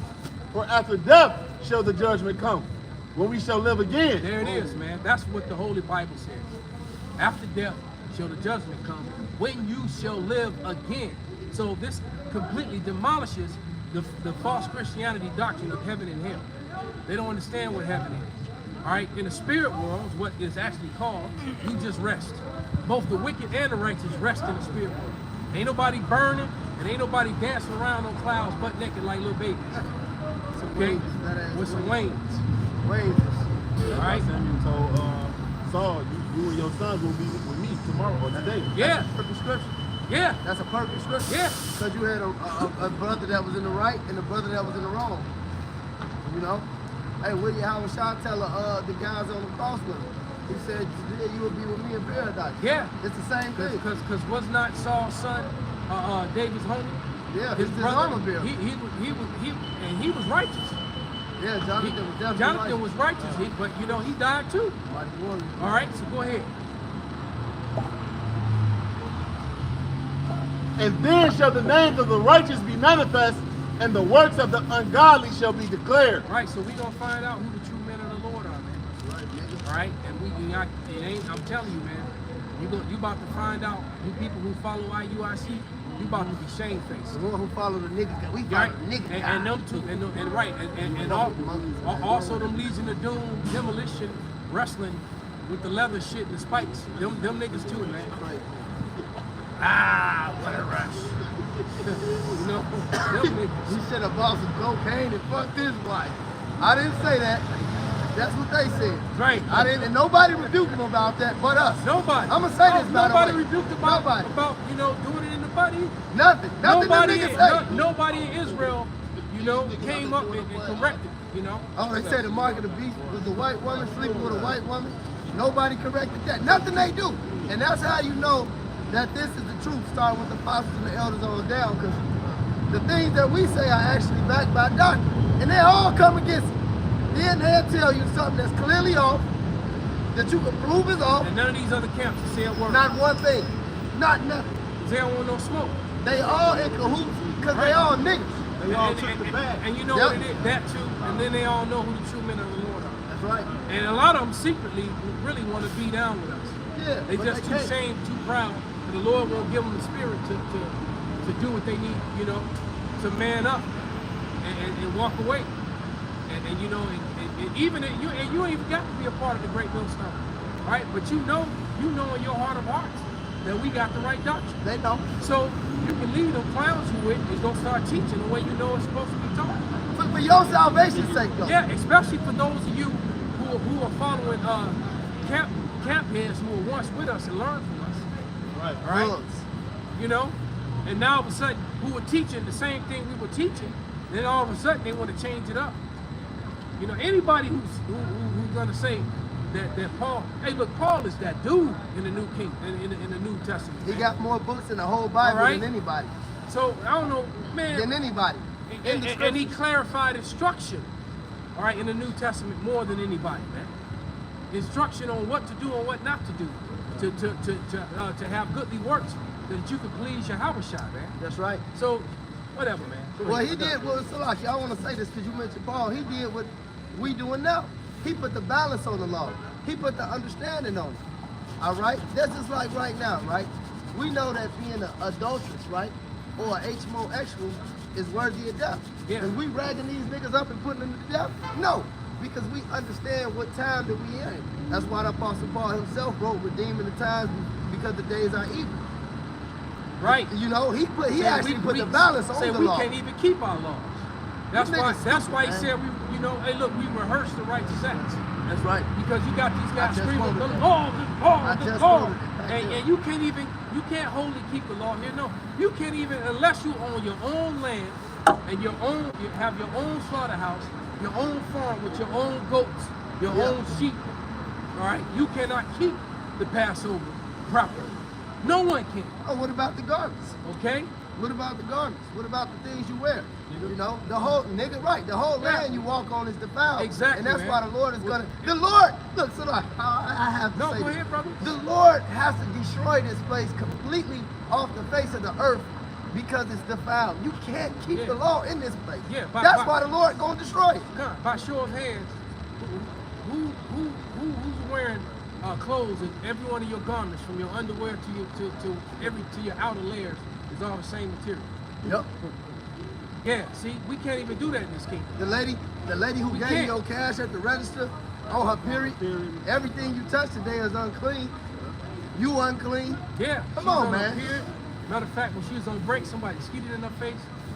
for after death shall the judgment come, when we shall live again. There it is, man. That's what the Holy Bible says. After death shall the judgment come, when you shall live again. So this completely demolishes the false Christianity doctrine of heaven and hell. They don't understand what heaven is. All right, in the spirit world, what is actually called, you just rest. Both the wicked and the righteous rest in the spirit world. Ain't nobody burning, and ain't nobody dancing around on clouds butt naked like little babies. Okay? With some wings. Waves. All right? Samuel told Saul, you and your sons will be with me tomorrow or today. Yeah. That's a perfect scripture. Yeah. That's a perfect scripture. Yeah. Because you had a brother that was in the right and a brother that was in the wrong. You know? Hey, William Howard Shaw tell the guys on the cross with him. He said, today you will be with me in paradise. Yeah. It's the same thing. Because was not Saul's son David's homie? Yeah, his armor bearer. He was righteous. Yeah, Jonathan was definitely Jonathan was righteous, but you know he died too. All right, so go ahead. And then shall the names of the righteous be manifest, and the works of the ungodly shall be declared. Right, so we're gonna find out who the true men of the Lord are, man. Right, nigga. All right, and I'm telling you, man, you about to find out. You people who follow IUIC, you about to be shamefaced. The one who follow the nigga, we follow right? the nigga. And them two, and also them Legion of Doom, demolition, wrestling with the leather shit and the spikes. Them niggas too, man. Right. What a rush. You know, them niggas. He should have bought some cocaine and fucked his wife. I didn't say that. That's what they said. Right. I didn't, and nobody rebuked him about that but us. Nobody. I'm gonna say this, by the way. Nobody rebuked about you know doing it in the body. Nothing. Nobody in Israel, you know, came up and corrected. You know. Oh, they said the mark of the beast was a white woman sleeping with a white woman. Nobody corrected that. Nothing they do. And that's how you know that this is the truth, starting with the apostles and the elders on down, because the things that we say are actually backed by doctrine. And they all come against it. Then they'll tell you something that's clearly off, that you can prove is off. And none of these other camps are saying words. Not one thing. Not nothing. They don't want no smoke. They all in cahoots, because they all niggas. They all took the bag. And you know what it is? That too. And then they all know who the true men of the Lord are. That's right. And a lot of them secretly really want to be down with us. Yeah. They just too ashamed, too proud. And the Lord won't give them the spirit to do what they need, you know, to man up and walk away. And you know, and even you ain't even got to be a part of the great millstone, right? But you know in your heart of hearts that we got the right doctrine. They know. So you can lead them clowns you with and go start teaching the way you know it's supposed to be taught. For your salvation's sake, though. Yeah, especially for those of you who are following camp heads who were once with us and learned from us. Right. You know, and now all of a sudden who were teaching the same thing we were teaching, Then all of a sudden they want to change it up. You know, anybody who's gonna say that Paul, hey look, Paul is that dude in the in the New Testament. He got more books in the whole Bible Right. than anybody. So I don't know, man. Than anybody. And he clarified instruction, all right, in the New Testament more than anybody, man. Instruction on what to do and what not to do, to have goodly works that you could please your Habashah, man. That's right. So, whatever, man. Well, he did, well, Salaki, I want to say this because you mentioned Paul. He did what we doing now. He put the balance on the law. He put the understanding on it. All right? That's just like right now, right? We know that being an adulteress, right? Or an homosexual is worthy of death. Yeah. And we ragging these niggas up and putting them to death? No. Because we understand what time that we in. That's why the Apostle Paul himself wrote, redeeming the times because the days are evil. Right. You know, he Say actually put the balance on the we law. can't even keep our laws. That's Them why. niggas That's stupid, why he man. said we hey look, we rehearse the righteous acts. That's right. Because you got these guys just screaming quoted the it. law, the law, I the just law, quoted it. Right there. and you can't wholly keep the law here. No, you can't even unless you own your own land and you have your own slaughterhouse, your own farm with your own goats, your Yeah. own sheep. All right, you cannot keep the Passover properly. No one can. Oh, what about the garments? Okay. What about the garments? What about the things you wear? You know, the whole nigga, right? The whole land you walk on is defiled. Exactly, and that's man. why the Lord is gonna. The Lord, look, so like, I have to No, say go this. ahead, brother. The Lord has to destroy this place completely off the face of the earth because it's defiled. You can't keep Yeah. the law in this place. Yeah, that's why the Lord gonna destroy it. Come on, by show of hands, who's wearing clothes and every one of your garments, from your underwear to your outer layers, is all the same material. Yep. Yeah, see, we can't even do that in this kingdom. The lady who We gave can't. you your cash at the register on her period, everything you touch today is unclean. You unclean. Yeah. Come she's on, her man. period. Matter of fact, when she was on break, somebody skidded in her face.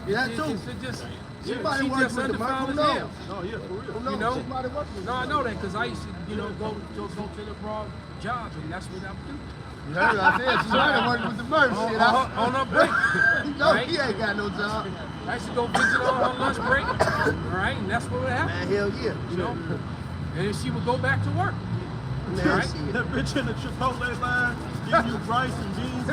Yeah, It too. just, She yeah, might she have worked just with the undefined as Marco hell. Oh yeah, for real. No, You know? she might have worked with No, I know that because I used to, go to the broad jobs, and that's what I would do. You heard her, I said she might have worked with the merch. shit. On her break. No, right? he ain't got no job. I used to go visit her on her lunch break. All right, and that's what would happen. Man, hell yeah. You know, and then she would go back to work. Man, Right? shit. That bitch in the Chipotle line giving you rice and beans.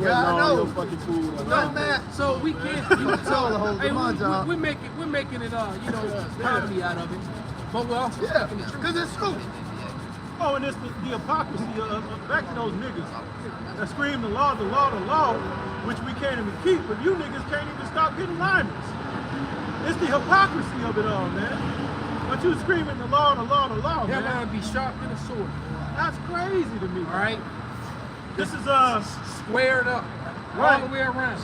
Yeah, I know. Fucking food. No, man. So we can't. You told her, hold Hey, on, John. we're making it comedy out of it, but we're also Yeah, speaking the truth. because it's true. Oh, and it's the hypocrisy of back to those niggas that scream the law, which we can't even keep, but you niggas can't even stop getting linemen. It's the hypocrisy of it all, man. But you screaming the law, That man. line be sharp than a sword. That's crazy to me. All right, This is squared up all Right. the way around.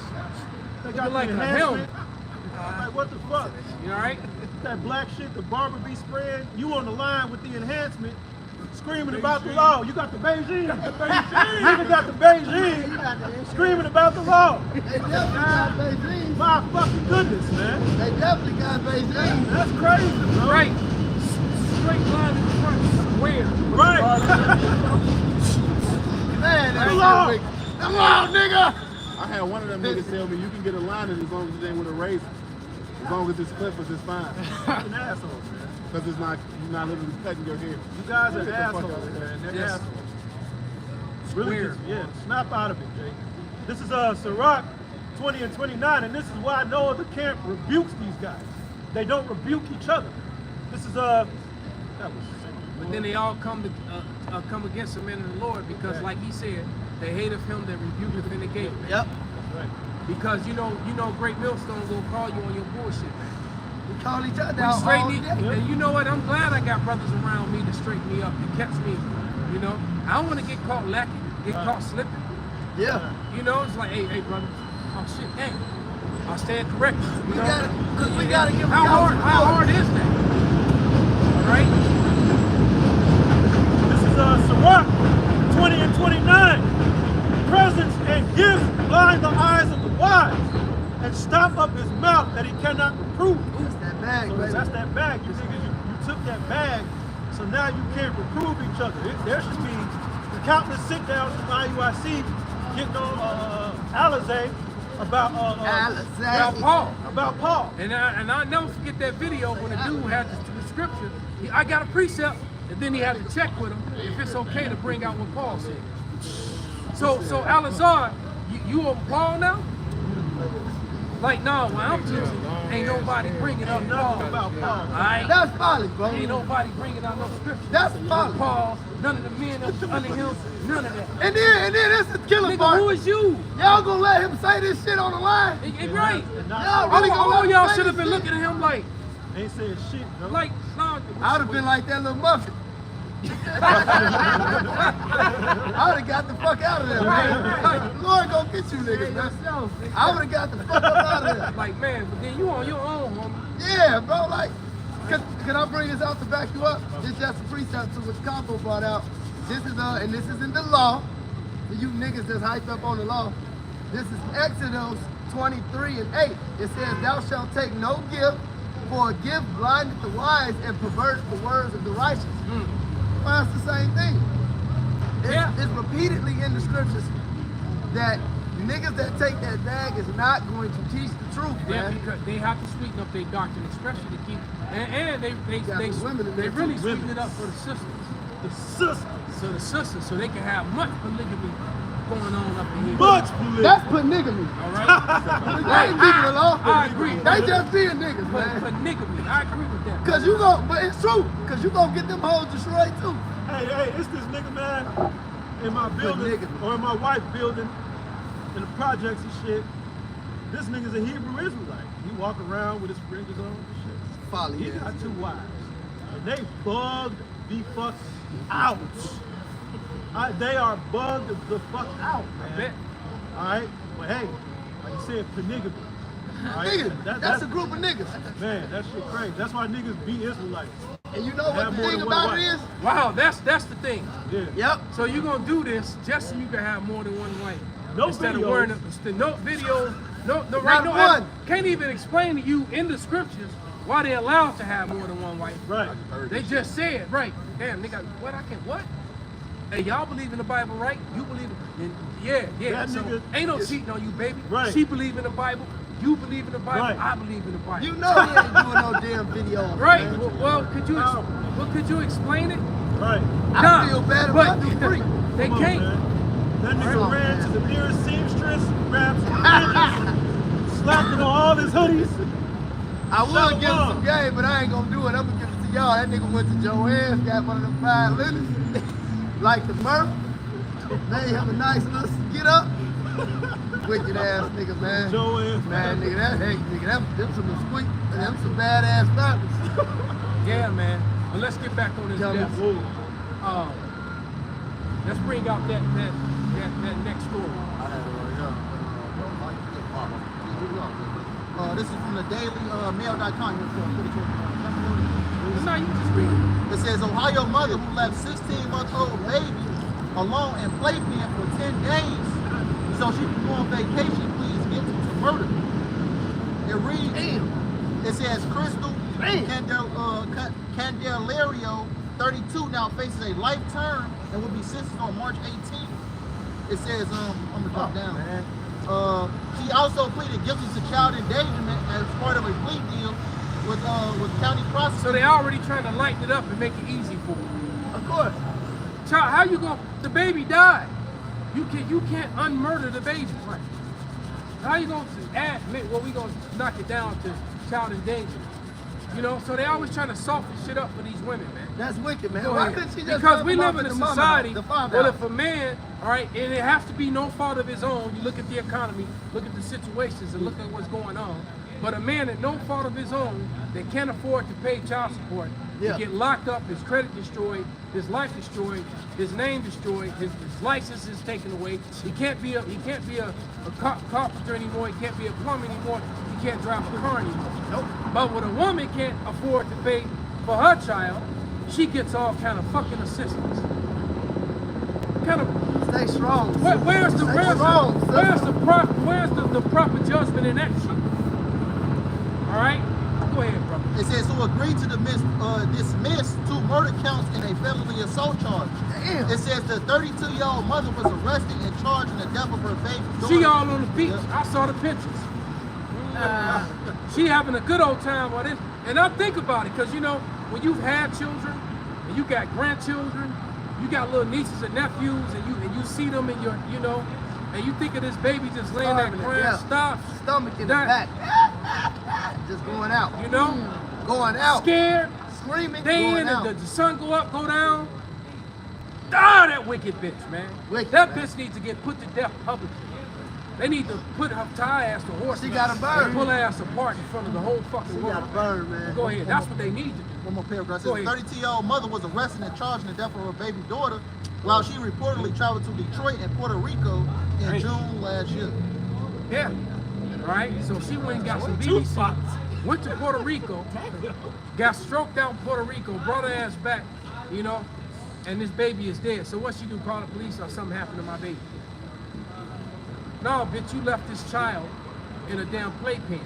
they Looking got like the a enhancement. helmet. Like what the fuck? You all right? That black shit the barber be spraying. You on the line with the enhancement, screaming about the law. You got the Beijing. Nigga got the Beijing, screaming about the law. They definitely got Beijing. My fucking goodness, man. They definitely got Beijing. That's crazy, bro. Right. Straight line in front, square. Right. Man, The that's law. big. The law, nigga. I had one of them niggas tell me you can get a line in as long as it ain't with a razor. As long as it's clippers, it's fine. Fucking assholes, man. Because it's not, you're not literally cutting your hair. You guys are Get the fuck assholes, out of here. man. They're Yes. assholes. Really, Square. just, yeah, snap out of it, Jake. This is Sirach 20 and 29, and this is why no other camp rebukes these guys. They don't rebuke each other. This is that was. But then they all come against the men of the Lord because, like he said, they hateth him that rebuketh in the gate. Man. Yep. Right. Because you know, Great Millstone will call you on your bullshit, man. We call each other We out all straighten day. it, and you know what? I'm glad I got brothers around me to straighten me up and catch me. You know, I don't want to get caught lacking, get caught slipping. Yeah. You know, it's like, hey, brother, oh shit, hey, I'll stand corrected. You know? Because we gotta give How hard is that? All right. This is Sirach 20 and 29. Presents and gifts blind the eyes of the wise, and stop up his mouth that he cannot reprove. That's that bag, So baby. that's that bag. You niggas, you took that bag, so now you can't reprove each other. There should be countless sit downs from IUIC getting on Alizé about Paul. About Paul. And I'll never forget that video when the dude had the scripture. I got a precept, and then he had to check with him if it's okay to bring out what Paul said. So Alazar, you on Paul now? Like, no, when I'm teaching, ain't nobody bringing up Paul. About Paul. Alright? That's folly, bro. Ain't nobody bringing out no scripture. That's folly. Paul, none of the men up under him, none of that. And then that's the killer Nigga, part. who is you? Y'all gonna let him say this shit on the line? Right. Y'all really gonna All let y'all him say should have this been shit? looking at him like, shit. No. no. I would have been like that little muffin. I would have got the fuck out of there, man. Like, Lord gonna get you niggas, man. I would have got the fuck up out of there. Like, man, but then you on your own, homie. Yeah, bro, like, can I bring this out to back you up? This is just a precept to what Compo brought out. This is and this is in the law. For you niggas that's hyped up on the law. This is Exodus 23 and 8. It says, thou shalt take no gift, for a gift blindeth the wise and perverts the words of the righteous. Well, it's the same thing. It's repeatedly in the scriptures that niggas that take that bag is not going to teach the truth, Yeah, man. because they have to sweeten up their doctrine, especially to keep, and they really sweeten it up for the sisters. The sisters. So the sisters, so they can have much polygamy going on up in here. Much polygamy. That's polygamy. All right? They ain't keeping the law. I agree. They just being niggas, man. Polygamy, I agree with that. Cause but it's true. Cause you gonna get them hoes destroyed too. Hey, it's this nigga, man, in my building, Polygamy. or in my wife's building, in the projects and shit. This nigga's a Hebrew Israelite. He walk around with his fringes on and shit. Folly, He yeah. got 2 wives. And they bugged the fuck out. They are bugged the fuck out, man. I bet. Alright? But hey, like you said, polygamy. All right? Niggas, that's a group of niggas. Man, that shit crazy. That's why niggas be Israelites. And you know what Have the more thing than one about it wife. is? Wow, that's the thing. Yeah. Yep. So you're gonna do this just so you can have more than one wife. No Instead videos. of wearing no videos, no Not one. can't even explain to you in the scriptures why they're allowed to have more than one wife. Right. They just said, right. Damn, nigga, what? Hey, y'all believe in the Bible, right? You believe in yeah. That So nigga ain't no cheating on you, baby. Right. She believe in the Bible. You believe in the Bible. Right. I believe in the Bible. You know he ain't doing no damn videos. Right. Man. Well, could you explain it? Right. I feel bad about but you free. They Come on, can't. man. That nigga Right. ran to the nearest seamstress, grabbed some fringes, slapped it on all his hoodies. I will Shut give him up. some game, but I ain't gonna do it. I'm gonna give it to y'all. That nigga went to Joanne's, got one of them 5 litters, like the Murph. Man, you have a nice little get up. Wicked ass nigga, man. Joanne. Man, them some badass rappers. Yeah, man. But let's get back on this Tell me. death. Let's bring out that next story. This is from the dailymail.com. No, you just read it. It says Ohio mother who left 16-month-old baby alone in playpen for 10 days so she could go on vacation pleads guilty to murder. It reads, it says Crystal Candelario, 32, now faces a life term and will be sentenced on March 18th. It says, I'm gonna drop down. Man. She also pleaded guilty to child endangerment as part of a plea deal with county prosecutors. So they already trying to lighten it up and make it easy for them. Of course. Child, how you gonna? The baby died. You can't unmurder the baby. Right. How you gonna add? Well, we gonna knock it down to child endangerment. You know, so they always trying to soften shit up for these women, man. That's wicked, man. Go Why ahead. couldn't she just Because love we the live mama in a and the mama society, out, the father well, out? if a man, all right, and it has to be no fault of his own, you look at the economy, look at the situations, and look at what's going on. But a man at no fault of his own that can't afford to pay child support, Yeah. to get locked up, his credit destroyed, his life destroyed, his name destroyed, his license is taken away. He can't be a carpenter anymore. He can't be a plumber anymore. He can't drive a car anymore. Nope. But when a woman can't afford to pay for her child, she gets all kind of fucking assistance. Kind of. Stay strong. Where's the proper judgment in that shit? All right, go ahead, brother. It says who agreed to dismiss 2 murder counts in a felony assault charge. Damn. It says the 32-year-old mother was arrested and charged in the death of her baby daughter. She all on the beach. Yep. I saw the pictures. She having a good old time on it. And I think about it, because you know, when you've had children and you got grandchildren, you got little nieces and nephews, and you see them in your, you know, and you think of this baby just laying there crying, stop, Stomach in the back. Just going out. you know, Going out. scared, Screaming, they going in, out. and the sun go up, go down. Ah, that wicked bitch, man. Wicked, that man. bitch needs to get put to death publicly. They need to put her tie ass to horse. She gotta burn. And pull her ass apart in front of the whole fucking You world. gotta burn, man. Go ahead. That's what they need to do. One more paragraph. It Go says ahead. 32-year-old mother was arrested and charged in the death of her baby daughter while she reportedly traveled to Detroit and Puerto Rico in Right. June last year. Yeah. Right? So she went and got some BBC, went to Puerto Rico, got stroked out in Puerto Rico, brought her ass back, you know, and this baby is dead. So what she do, call the police or something happened to my baby? No, bitch, you left this child in a damn playpen,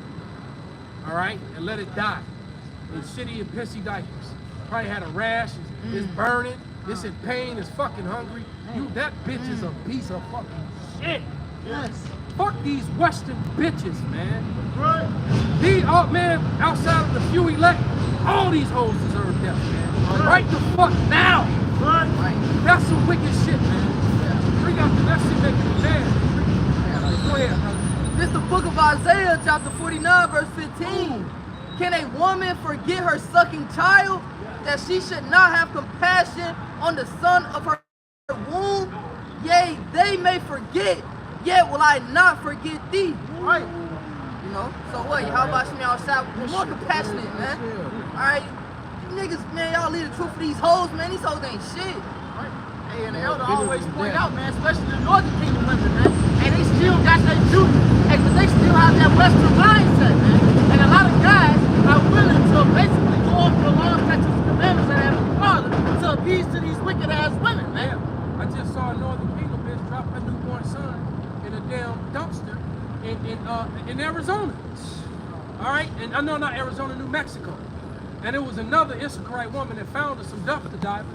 all right, and let it die in shitty and pissy diapers. Probably had a rash, it's burning, it's in pain, it's fucking hungry. You, that bitch is a piece of fucking shit. Yes. Fuck these Western bitches, man. Right. These, oh man, outside of the few elect, all these hoes deserve death, man. Right the fuck now. Right. That's some wicked shit, man. Bring out that shit making me mad. Go ahead, brother. This the book of Isaiah, chapter 49, verse 15. Can a woman forget her sucking child, that she should not have compassion on the son of her womb? Yea, they may forget, yet will I not forget thee. Right. You know? So what? How about you outside? More compassionate, man. Alright? You niggas, man, y'all leave the truth for these hoes, man. These hoes ain't shit. Hey, and the elder always point out, man, especially the Northern Kingdom women, man. And they still got that Jew, but they still have that Western mindset, man. And a lot of guys are willing to basically go off the laws, statutes, and commandments that have the Father to appease to these wicked ass women, man. I just saw a Northern Kingdom bitch drop her newborn son in a damn dumpster in Arizona. All right, and I know not Arizona, New Mexico. And it was another Issacharite woman that found her some dumpster divers,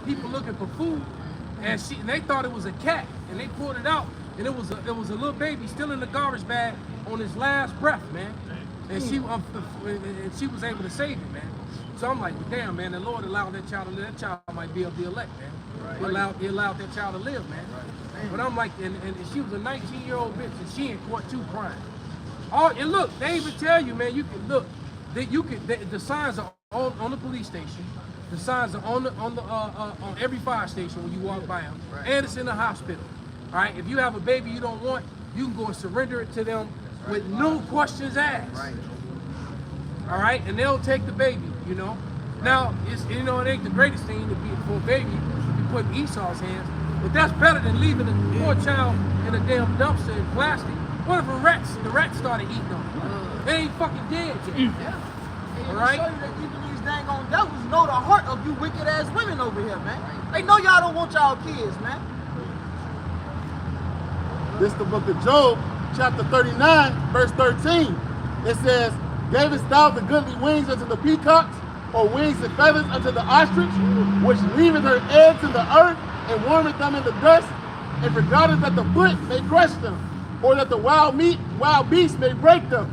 people looking for food, and they thought it was a cat, and they pulled it out, and it was a little baby still in the garbage bag on his last breath, man. And she was able to save it, man. So I'm like, well, damn, man, the Lord allowed that child to live. That child might be of the elect, man. He allowed that child to live, man. But I'm like, and she was a 19-year-old bitch, and she in court too crying. Oh, and look, they even tell you, man, you can look, that you can. The signs are on the police station. The signs are on every fire station when you walk by them, and it's in the hospital. All right, if you have a baby you don't want, you can go and surrender it to them with no questions asked. Right. All right, and they'll take the baby. You know, now it's it ain't the greatest thing to be for a baby. You put in Esau's hands, but that's better than leaving a poor child in a damn dumpster in plastic. What if the rats started eating them? They ain't fucking dead yet. Yeah. All right. Show you that even these dang on devils know the heart of you wicked ass women over here, man. They know y'all don't want y'all kids, man. This is the book of Job, chapter 39, verse 13. It says, "Gavest thou the goodly wings unto the peacocks, or wings and feathers unto the ostrich, which leaveth her eggs in the earth, and warmeth them in the dust, and forgottest that the foot may crush them, or that the wild beast may break them.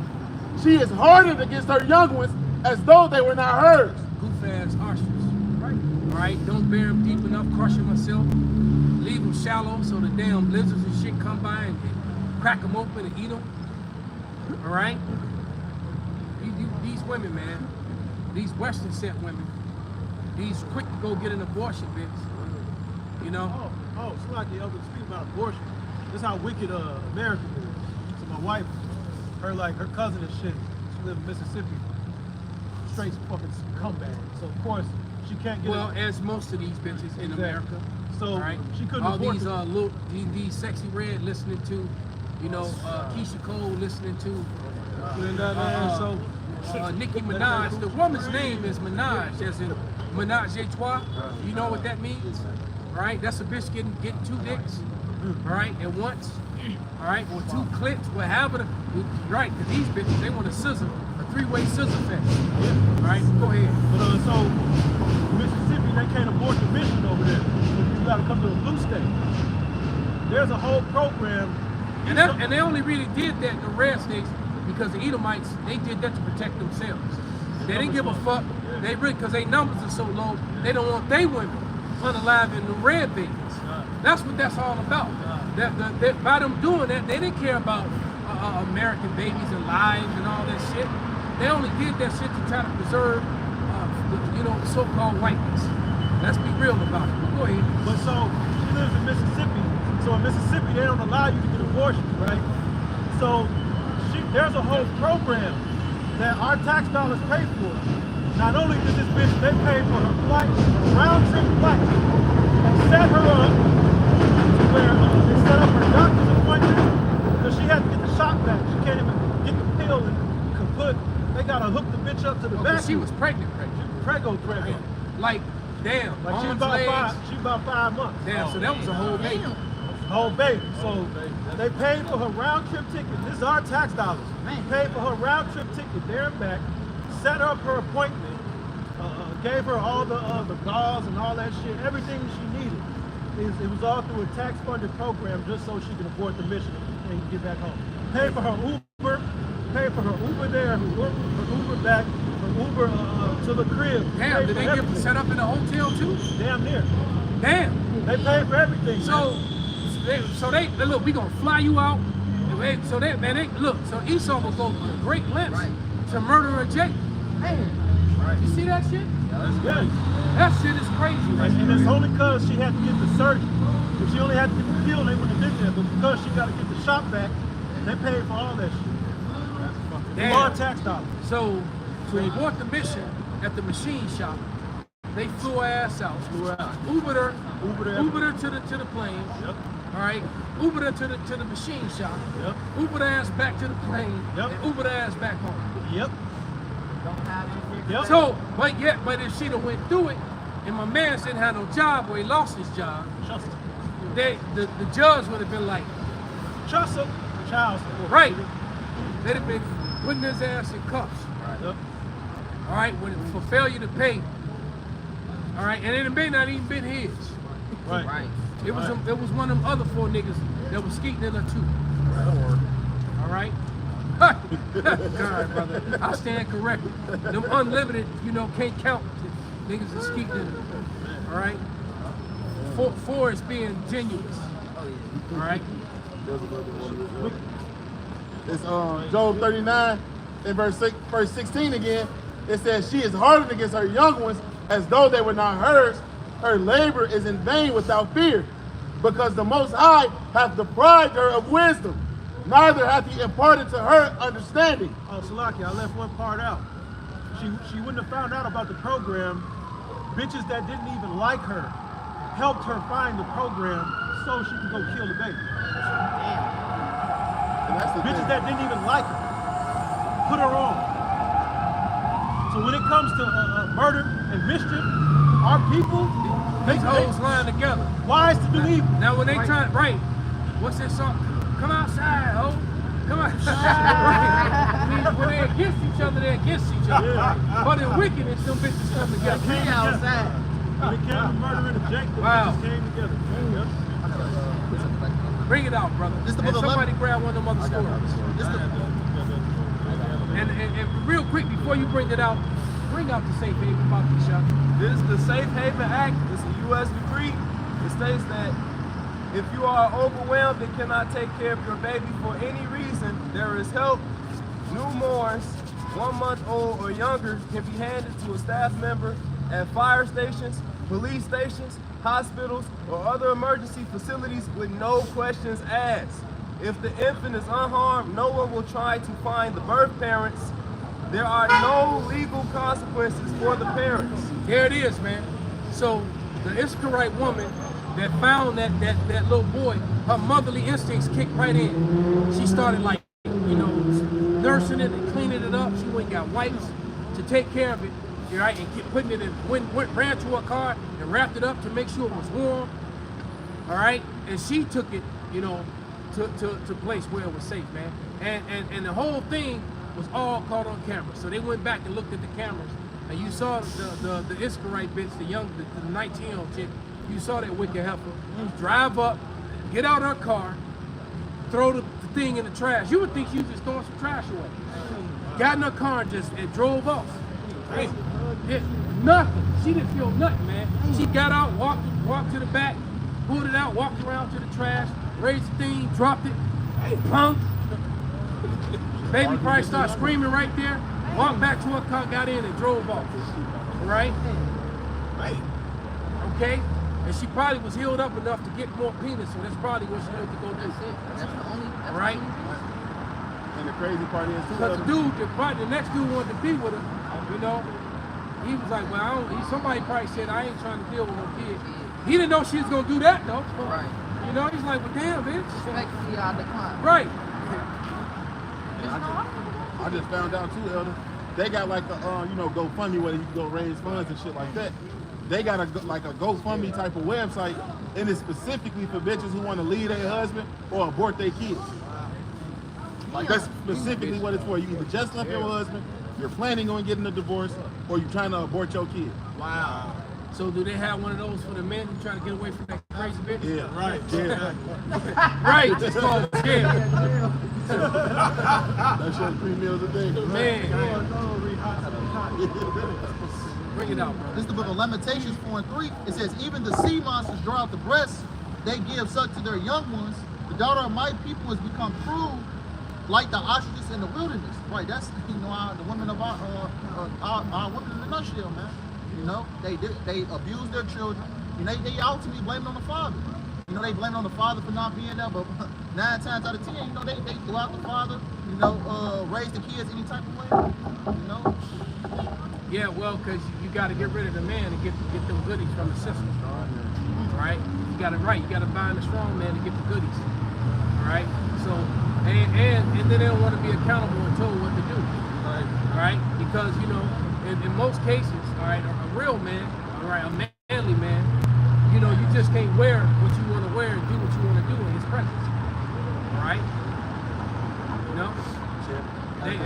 She is hardened against her young ones, as though they were not hers." Goof ass ostrich. Right. All right. Don't bury them deep enough, crushing myself. Leave them shallow so the damn lizards and shit come by and crack them open and eat them. All right. These women, man, these Western set women, these quick to go get an abortion, bitch. You know. Oh, it's like the elder speak about abortion. This is how wicked America is. So my wife, her cousin and shit, she live in Mississippi. Straight fucking scumbag. So of course she can't get. Well, as most of these bitches in America. So right? she couldn't all afford these sexy red listening to, Keisha Cole listening to, Nicki Minaj. The woman's name is Minaj, as in Menage a trois. You know what that means, right? That's a bitch getting two dicks, all right, at once, all right, or two clips, whatever. Right? Because these bitches, they want to sizzle three-way scissor fest. All right, go ahead. But so Mississippi, they can't abort the mission over there. So you got to come to a blue state. There's a whole program. And they only really did that in the red states because the Edomites, they did that to protect themselves. They didn't give a fuck. They really, because their numbers are so low, they don't want their women unalive in the red babies. That's what that's all about. By them doing that, they didn't care about American babies and lives and all that shit. They only did that shit to try to preserve, the so-called whiteness. Let's be real about it. Go ahead. But so she lives in Mississippi. So in Mississippi, they don't allow you to get abortions, right? So there's a whole program that our tax dollars pay for. Not only did this bitch, they pay for her flight, round-trip flight, and set her up to where they set up her doctor's appointment because she had to get the shot back. She can't even get the pill and kaput. They gotta hook the bitch up to the back. She was pregnant. Prego. Like, damn. Like she about 5 months. Damn, so that was a whole baby. Whole baby. So they paid for her round trip ticket. This is our tax dollars. Paid for her round trip ticket there and back, set up her appointment, gave her all the gauze and all that shit, everything she needed. It was all through a tax funded program just so she could abort the mission and get back home. Paid for her Uber, paid for her Uber there, her Uber back, her Uber to the crib. Damn, did they get set up in a hotel too? Damn near. Damn. They paid for everything. So they look, we gonna fly you out. So Esau will go to great lengths to murder a Jacob. Man, you see that shit? That's good. That shit is crazy. And it's only because she had to get the surgery. If she only had to get the pill, they wouldn't have been there. But because she got to get the shot back, they paid for all that shit. Damn. More tax dollars. So to abort the mission at the machine shop, they flew her ass out. Ubered her to the plane. Yep. All right. Ubered her to the machine shop. Yep. Ubered her ass back to the plane. Yep. And Ubered her ass back home. Yep. Yep. So, but if she'd have went through it, and my man didn't have no job or he lost his job, the judge would have been like, trust her. Child support. Right. They'd have been putting his ass in cuffs. Yep. All right, for failure to pay. All right, and it may not even been his. Right. It was one of them other 4 niggas that was skeeting in her too. All right. All right, brother. I stand corrected. Them unlimited, can't count. Niggas is skeeting in her. All right. 4 is being genuine. All right. It's Job 39 in verse 16 again. It says, she is hardened against her young ones as though they were not hers. Her labor is in vain without fear, because the Most High hath deprived her of wisdom, neither hath he imparted to her understanding. Oh, Salaki, I left one part out. She wouldn't have found out about the program. Bitches that didn't even like her helped her find the program so she can go kill the baby. And that's the Bitches thing. that didn't even like her put her on. So when it comes to murder and mischief, our people, These hoes lying together. wise to do evil. Now when they try, what's that song? Come outside, ho. Come outside. When they're against each other, they're against each other. Yeah. But in wickedness, them bitches come together. Came outside. When it came to murder and Jacob, Wow. bitches came together. Yep. Bring it out, brother. This the And book of somebody Lamech? grab one of them other stories. This the And real quick, before you bring it out, bring out the safe haven about the shop. This is the Safe Haven Act. It's a U.S. decree. It states that if you are overwhelmed and cannot take care of your baby for any reason, there is help. Newborns, 1 month old or younger, can be handed to a staff member at fire stations, police stations, hospitals, or other emergency facilities with no questions asked. If the infant is unharmed, no one will try to find the birth parents. There are no legal consequences for the parents. There it is, man. So the Israelite woman that found that little boy, her motherly instincts kicked right in. She started nursing it and cleaning it up. She went and got wipes to take care of it, right, and putting it in. Ran to her car and wrapped it up to make sure it was warm. All right, and she took it, to place where it was safe, man. And the whole thing was all caught on camera. So they went back and looked at the cameras, and you saw the Iscarite bitch, the 19-year-old chick. You saw that wicked heifer drive up, get out her car, throw the thing in the trash. You would think she was just throwing some trash away. Got in her car and drove off. Hey, nothing. She didn't feel nothing, man. She got out, walked to the back, pulled it out, walked around to the trash, raised the thing, dropped it. Hey, punk. Baby probably started screaming right there, walked back to her car, got in and drove off. Right? Okay? And she probably was healed up enough to get more penis, so that's probably what she wanted to go do. That's the only. Right? And the crazy part is too. Because the next dude wanted to be with her, you know. He was like, well, somebody probably said, I ain't trying to deal with no kid. He didn't know she was going to do that, though. Right. You know, he's like, well, damn, bitch. Respectfully, I decline. Right. I just found out too, Elder. They got like a GoFundMe where you can go raise funds and shit like that. They got a GoFundMe type of website, and it's specifically for bitches who want to leave their husband or abort their kids. Like that's specifically what it's for. You either just left your husband, you're planning on getting a divorce, or you're trying to abort your kid. Wow. So do they have one of those for the men who trying to get away from that crazy bitch? Yeah, right. Yeah. Right. It's called jail. That's your 3 meals a day. Man. Bring it out, bro. This is the book of Lamentations 4:3. It says, even the sea monsters draw out the breasts, they give suck to their young ones. The daughter of my people has become cruel, like the ostriches in the wilderness. Right, that's the women of our women in the nutshell, man. You know, they abuse their children. You know, they ultimately blame it on the father. You know, they blame it on the father for not being there, but 9 times out of 10, you know, they go out the father, you know, raise the kids any type of way, you know. Yeah, well, because you got to get rid of the man and get them goodies from the system. Right? You got it right. You got to bind the strong man to get the goodies. All right? So, and then they don't want to be accountable and told what to do. Right? Because, you know, in most cases, all right, a real man, all right, a manly man, you know, you just can't wear what you want to wear and do what you want to do in his presence. All right? You know? They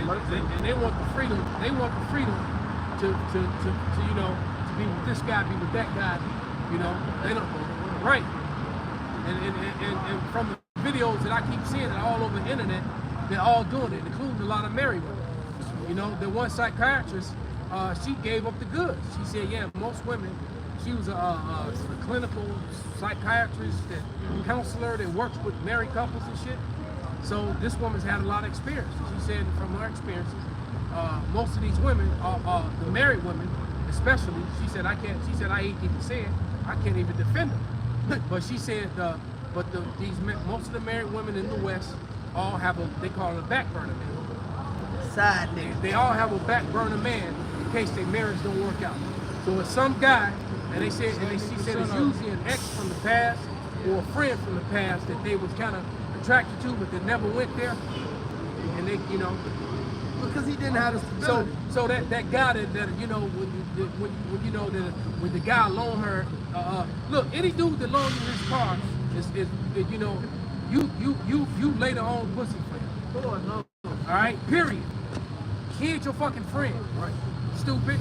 want the freedom. They want the freedom to you know, to be with this guy, be with that guy. You know, they don't. Right. And from the videos that I keep seeing all over the internet, they're all doing it, including a lot of married women. You know, the one psychiatrist, she gave up the goods. She said, yeah, most women, she was a clinical psychiatrist, counselor that works with married couples and shit. So this woman's had a lot of experience. She said from her experiences, most of these women, the married women especially, she said, I hate even saying, I can't even defend them. But she said, most of the married women in the West all have they call it a back burner man. Side nigga. They all have a back burner man in case their marriage don't work out. So it's some guy, and she said it's usually an ex from the past or a friend from the past that they was kind of attracted to, but they never went there. And they, you know, Because he didn't have the stability. so that guy that you know when you know that when the guy loan her, look, any dude that loans you his car is you know you later on pussy for him. Lord, no. All right, period. He ain't your fucking friend, right? Stupid.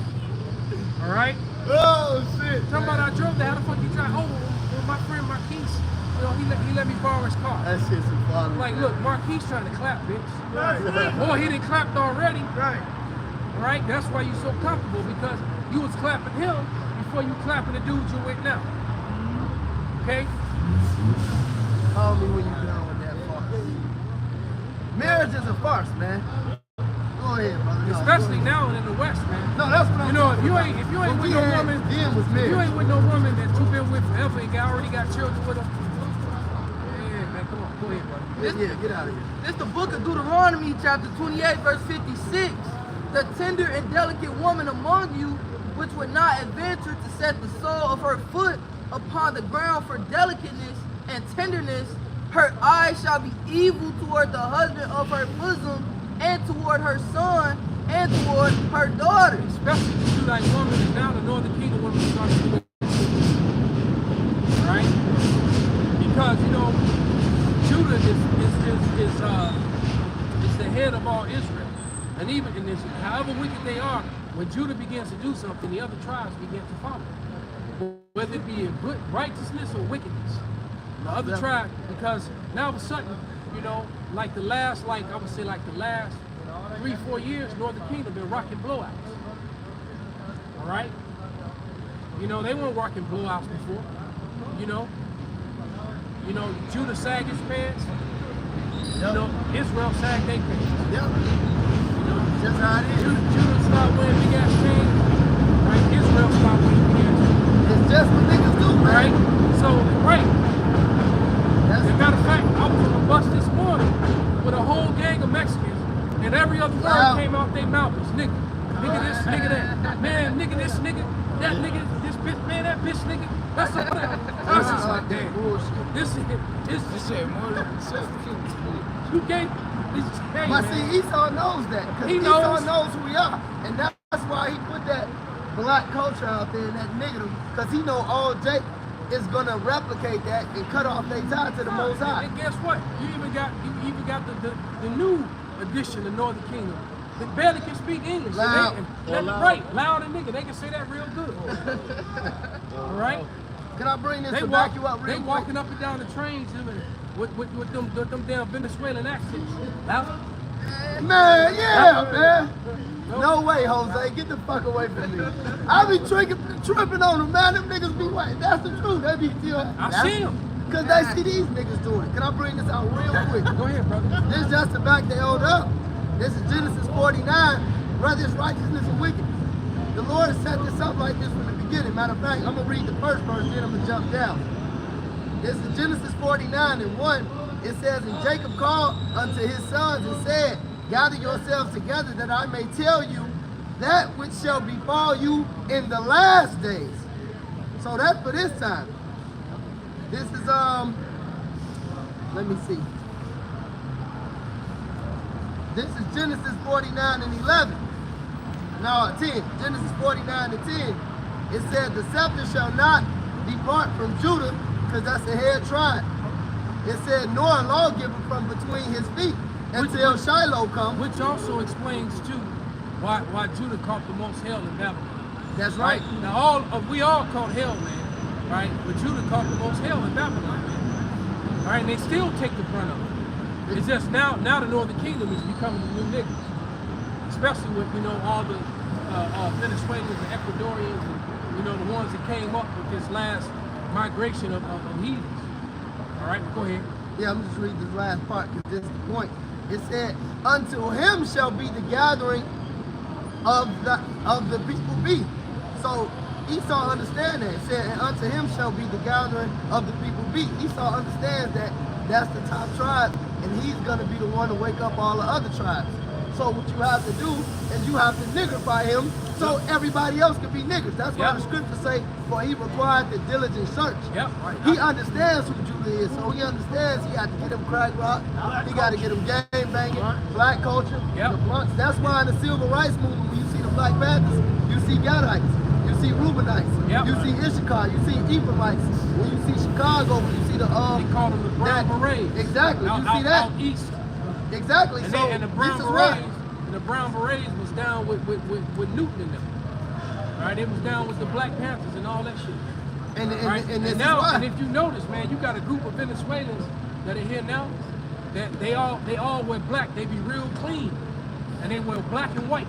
All right. Oh shit. Talking about I drove there. How the fuck you drive? Oh, well, my friend Marquise, you know, he let me borrow his car. That shit's some fun. Like, look, Marquise trying to clap, bitch. Right. Boy, he didn't clap already. Right. All right, that's why you so comfortable, because you was clapping him before you clapping the dude you with now. Okay? Call me when you're done with that farce. Marriage is a farce, man. Go ahead, brother. No, Especially go ahead. now in the West, man. No, that's what I'm You know, if talking you about. ain't What with we no had woman, then was if marriage. you ain't with no woman that you've been with forever and already got children with her, yeah, man, come on, go ahead, brother. Yeah, get out of here. It's the book of Deuteronomy, chapter 28, verse 56. The tender and delicate woman among you, which would not adventure to set the sole of her foot upon the ground for delicateness and tenderness, her eyes shall be evil toward the husband of her bosom, and toward her son, and toward her daughter. Especially the Judite woman is now the Northern Kingdom woman is starting to do it. Right? Because, you know, Judah is the head of all Israel. And even in this, however wicked they are, when Judah begins to do something, the other tribes begin to follow. Whether it be a good righteousness or wickedness. The other tribe, because now all of a sudden, you know, like the last, like I would say like the last 3-4 years, Northern Kingdom been rocking blowouts. All right? You know, they weren't rocking blowouts before. You know, Judah sagged his pants. You know, Israel sagged their pants. Yep. You know, Just how it is. Judah started wearing big ass chains. Right? Israel started wearing big ass chains. It's just what niggas do, man. Right? So, right. That's As a matter of fact, I was on a bus this morning with a whole gang of Mexicans, and every other word came out their mouth was nigga. Nigga this, nigga that. Man, nigga this, nigga that, nigga this bitch, man, that bitch, nigga. That's all that. I was just like, damn. bullshit. This shit more than you can't. Hey, But man. see, Esau knows that. Because He Esau knows. knows who we are. And that's why he put that black culture out there and that negative. Because he know all Jake is going to replicate that and cut off their tie to the Most High. And guess what? You even got the new edition of Northern Kingdom. They barely can speak English. Loud. Right, loud and nigga. They can say that real good. All right? Can I bring this They to walk, back you up they real quick? walking up and down the trains with them damn Venezuelan accents. Loud. Man, yeah, man. No way, Jose. Get the fuck away from me. I be tripping on them, man. Them niggas be white. That's the truth. They be still. I see them. Because they see these niggas doing it. Can I bring this out real quick? Go ahead, brother. This is just to back the elder up. This is Genesis 49, whether it's righteousness or wickedness. The Lord set this up like this from the beginning. Matter of fact, I'm going to read the first verse, then I'm going to jump down. This is Genesis 49 and 1. It says, and Jacob called unto his sons and said, gather yourselves together that I may tell you that which shall befall you in the last days. So that's for this time. This is, let me see. This is Genesis 49 and 11. No, 10. Genesis 49 and 10. It said, the scepter shall not depart from Judah, because that's the head tribe. It said, nor a lawgiver from between his feet until Shiloh come. Which also explains too why Judah caught the most hell in Babylon. That's right. Now we all caught hell, man. Right? But Judah caught the most hell in Babylon, man. All right, and they still take the brunt of it. It's just now the Northern Kingdom is becoming the new niggas. Especially with, you know, all the Venezuelans and Ecuadorians and, you know, the ones that came up with this last migration of heathens. All right, go ahead. Yeah, I'm just reading this last part because this is the point. It said, unto him shall be the gathering of the people be. So Esau understands that. It said, and unto him shall be the gathering of the people be. Esau understands that that's the top tribe, and he's going to be the one to wake up all the other tribes. So what you have to do is you have to niggerify him so everybody else can be niggers. That's why the scriptures say, for he required the diligent search. Yep. He understands who Judah is, so he understands he got to get him crack rock, he got to get him game banging, black culture, the blunts. That's why in the civil rights movement, when you see the Black Panthers, you see Gadites, you see Reubenites, you see Issachar, you see Ephraimites. When you see Chicago, when you see the they call them the Brown Berets. Exactly, you see that. Out east. Exactly. And, so and the Brown Berets was down with Newton in them. All right, they was down with the Black Panthers and all that shit. And this and now, is why. and if you notice, man, you got a group of Venezuelans that are here now that they all wear black. They be real clean, and they wear black and white.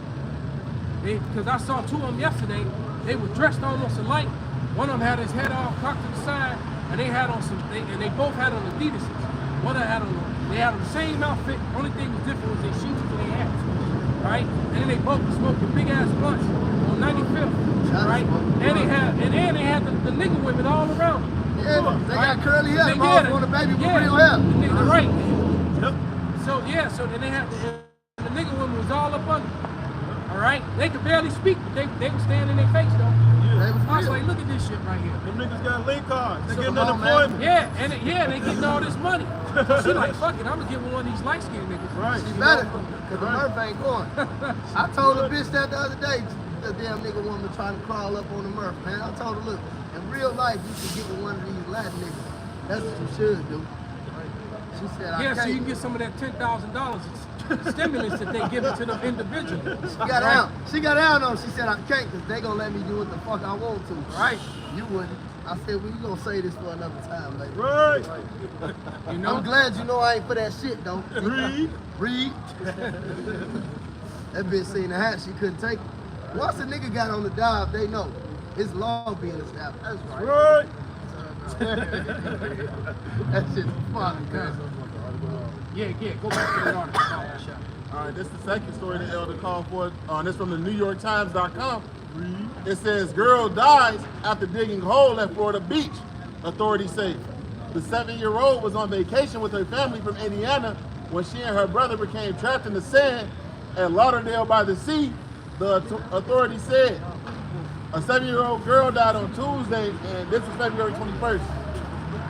Because I saw two of them yesterday. They were dressed almost alike. One of them had his head all cocked to the side, and they had on and they both had on Adidas. One of them had on. They had on the same outfit. Only thing was different was their shoes and their hats. Right? And then they both were smoking big ass blunts on 95th. Right? And they had the nigga women all around them. Yeah, they got curly hair. They Mom want a baby with real hair. Right. Yep. So then they had the nigga women was all up under. All right? They could barely speak, but they were standing in their face though. I was like, look at this shit right here. Them niggas got link cards. They getting on, unemployment. Yeah, and they getting all this money. So she like, fuck it, I'm gonna get with one of these light skinned niggas. Right. She better, because the Murph ain't going. I told a bitch that the other day, the damn nigga woman trying to crawl up on the Murph, man. I told her, look, in real life, you should get with one of these Latin niggas. That's what you should do. She said, I Yeah, can't. so you can get some of that $10,000 stimulus that they give it to them individually. She got out. She got out on. She said I can't because they gonna let me do what the fuck I want to. Right. You wouldn't. I said, well, you gonna say this for another time, lady. Right. You know? I'm glad you know I ain't for that shit though. Read. Read. That bitch seen the hat, she couldn't take it. Once a nigga got on the dive, they know it's law being established. That's right. Right. That shit's funny, cuz. Yeah, go back to the article. All right, this is the second story the elder called for. This from the NewYorkTimes.com. It says, girl dies after digging hole at Florida beach, authorities say. The 7-year-old was on vacation with her family from Indiana when she and her brother became trapped in the sand at Lauderdale by the Sea, the authorities said. A 7-year-old girl died on Tuesday, and this was February 21st.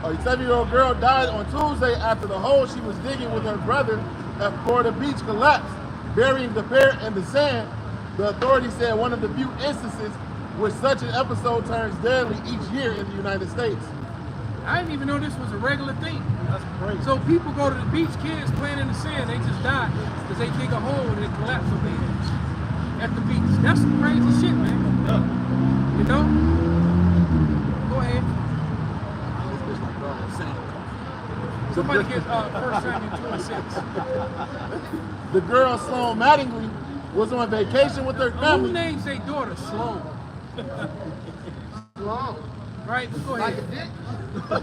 A 7-year-old girl died on Tuesday after the hole she was digging with her brother at Florida Beach collapsed, burying the pair in the sand. The authorities said one of the few instances where such an episode turns deadly each year in the United States. I didn't even know this was a regular thing. That's crazy. So people go to the beach, kids playing in the sand, they just die because they dig a hole and it collapses over there at the beach. That's some crazy shit, man. You know? Go ahead. Somebody get 1 Samuel 26. The girl, Sloan Mattingly, was on vacation with her Who family. names their daughter Sloan? Sloan. Right? Go Like a ahead. dick? No,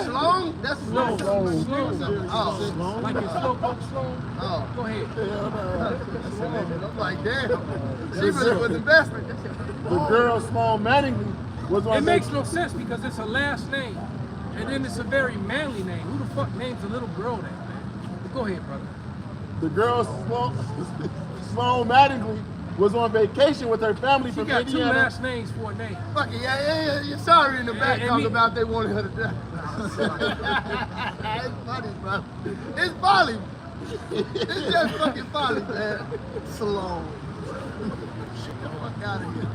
Sloan? That's Sloan. Sloan. Oh. Like it's Slowpoke Sloan? Oh. Go ahead. I'm like, damn. She really was investing. The girl, Sloan Mattingly, was on It makes vacation. no sense because it's a last name. And then it's a very manly name. Who the fuck names a little girl that, man? But go ahead, brother. The girl, Sloan Mattingly, was on vacation with her family She from got 2 Indiana. last names for a name. Fuck it, yeah. You're sorry in the back and talking me- about they wanted her to die. It's funny, bro. It's folly. It's just fucking folly, man. Sloan. Get the fuck out of here.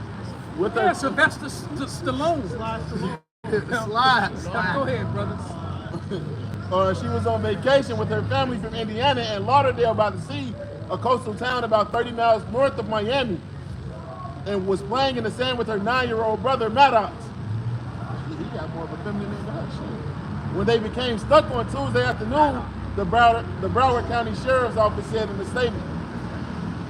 With Yeah, her, Sylvester Stallone. Slide. Go ahead, brother. she was on vacation with her family from Indiana and Lauderdale by the Sea, a coastal town about 30 miles north of Miami, and was playing in the sand with her 9-year-old brother, Maddox. He got more of a feminine name than that shit. When they became stuck on Tuesday afternoon, the Broward County Sheriff's Office said in a statement.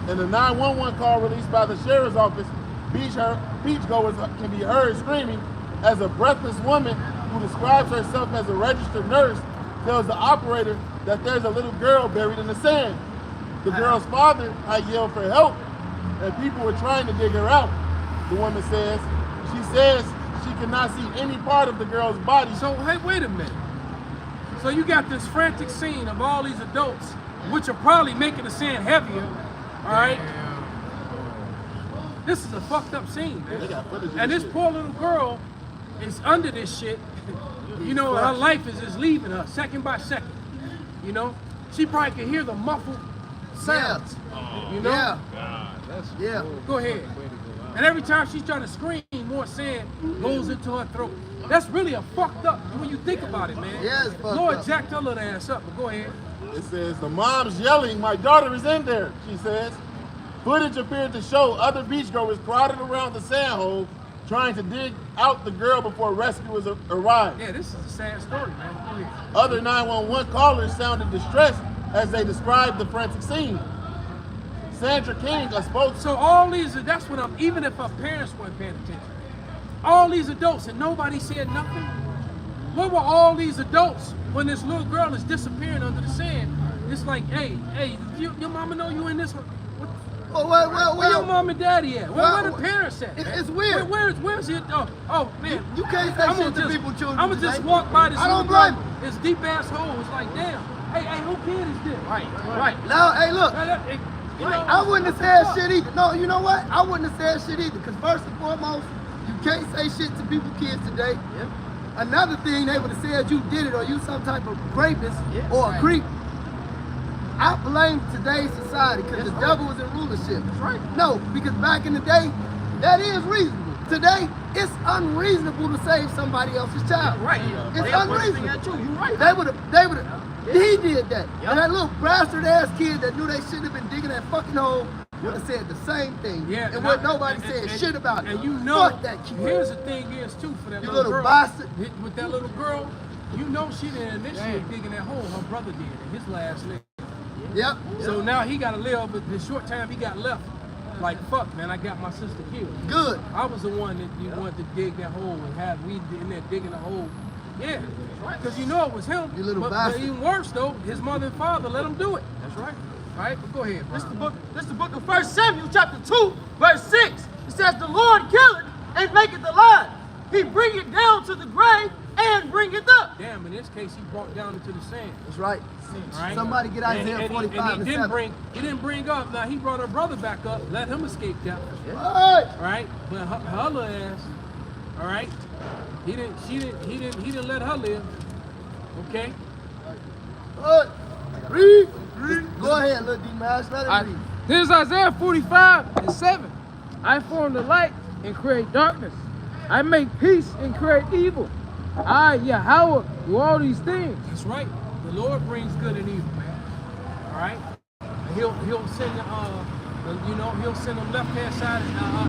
In the 911 call released by the Sheriff's Office, beachgoers can be heard screaming as a breathless woman who describes herself as a registered nurse tells the operator that there's a little girl buried in the sand. The girl's father had yelled for help, and people were trying to dig her out, the woman says. She says she cannot see any part of the girl's body. So, hey, wait a minute. So you got this frantic scene of all these adults, which are probably making the sand heavier, all right? This is a fucked up scene, man. And this poor little girl is under this shit. You know, her life is just leaving her second by second. You know? She probably can hear the muffled sounds. You know? Yeah. Go ahead. And every time she's trying to scream, more sand goes into her throat. That's really a fucked up when you think about it, man. Yeah, it's fucked Lord up. jacked her little ass up, but go ahead. It says, the mom's yelling, my daughter is in there, she says. Footage appeared to show other beachgoers crowded around the sand hole trying to dig out the girl before rescuers arrived. Yeah, this is a sad story, man. Go ahead. Other 911 callers sounded distressed as they described the frantic scene. Sandra King, a spokesperson. So all these, that's what I'm, even if our parents weren't paying attention, all these adults and nobody said nothing. Where were all these adults when this little girl is disappearing under the sand? It's like, hey, your mama know you in this? Where your mom and daddy at? Where the parents at? It's weird. Where's it? Oh man. You can't say shit to people children. I'm gonna just today. walk by this. I don't little blame girl, this deep ass hole. It's like, damn. Hey, who kid is this? Right. Now, hey, look. You know, I wouldn't have said shit either. No, you know what? I wouldn't have said shit either. Because first and foremost, you can't say shit to people, kids today. Yep. Another thing, they would have said you did it or you some type of rapist or a creep. I blame today's society because the devil was in rulership. That's right. No, because back in the day, that is reasonable. Today, it's unreasonable to save somebody else's child. Right. It's They are unreasonable. pointing at you. You're right. They would have. He did that. And that little bastard ass kid that knew they shouldn't have been digging that fucking hole would have said the same thing. Yeah, and what nobody said shit about it. And you know, fuck that kid. Here's the thing is too, for that You little little girl, bastard. with that little girl, you know she didn't initiate digging that hole. Her brother did, and his last name. Yep. So now he got to live, but the short time he got left, like, fuck, man, I got my sister killed. Good. I was the one that you wanted to dig that hole and had we in there digging the hole. Yeah, because you know it was him. You little but bastard. even worse, though, his mother and father let him do it. That's right. All right, but go ahead. This is the book of 1 Samuel chapter 2, verse 6. It says, the Lord killeth and maketh alive. He bringeth down to the grave and bringeth up. Damn, in this case, he brought down into the sand. That's right. Right? Somebody get Isaiah 45 and 7. He didn't bring up. Now he brought her brother back up, let him escape death. Right. Right? But her little ass, all right? He didn't let her live. Okay? Read. Go ahead, little D-Mash. Let it read. This is Isaiah 45 and 7. I form the light and create darkness. I make peace and create evil. I, Yahweh, do all these things. That's right. The Lord brings good and evil, man. All right? He'll send he'll send them left-hand side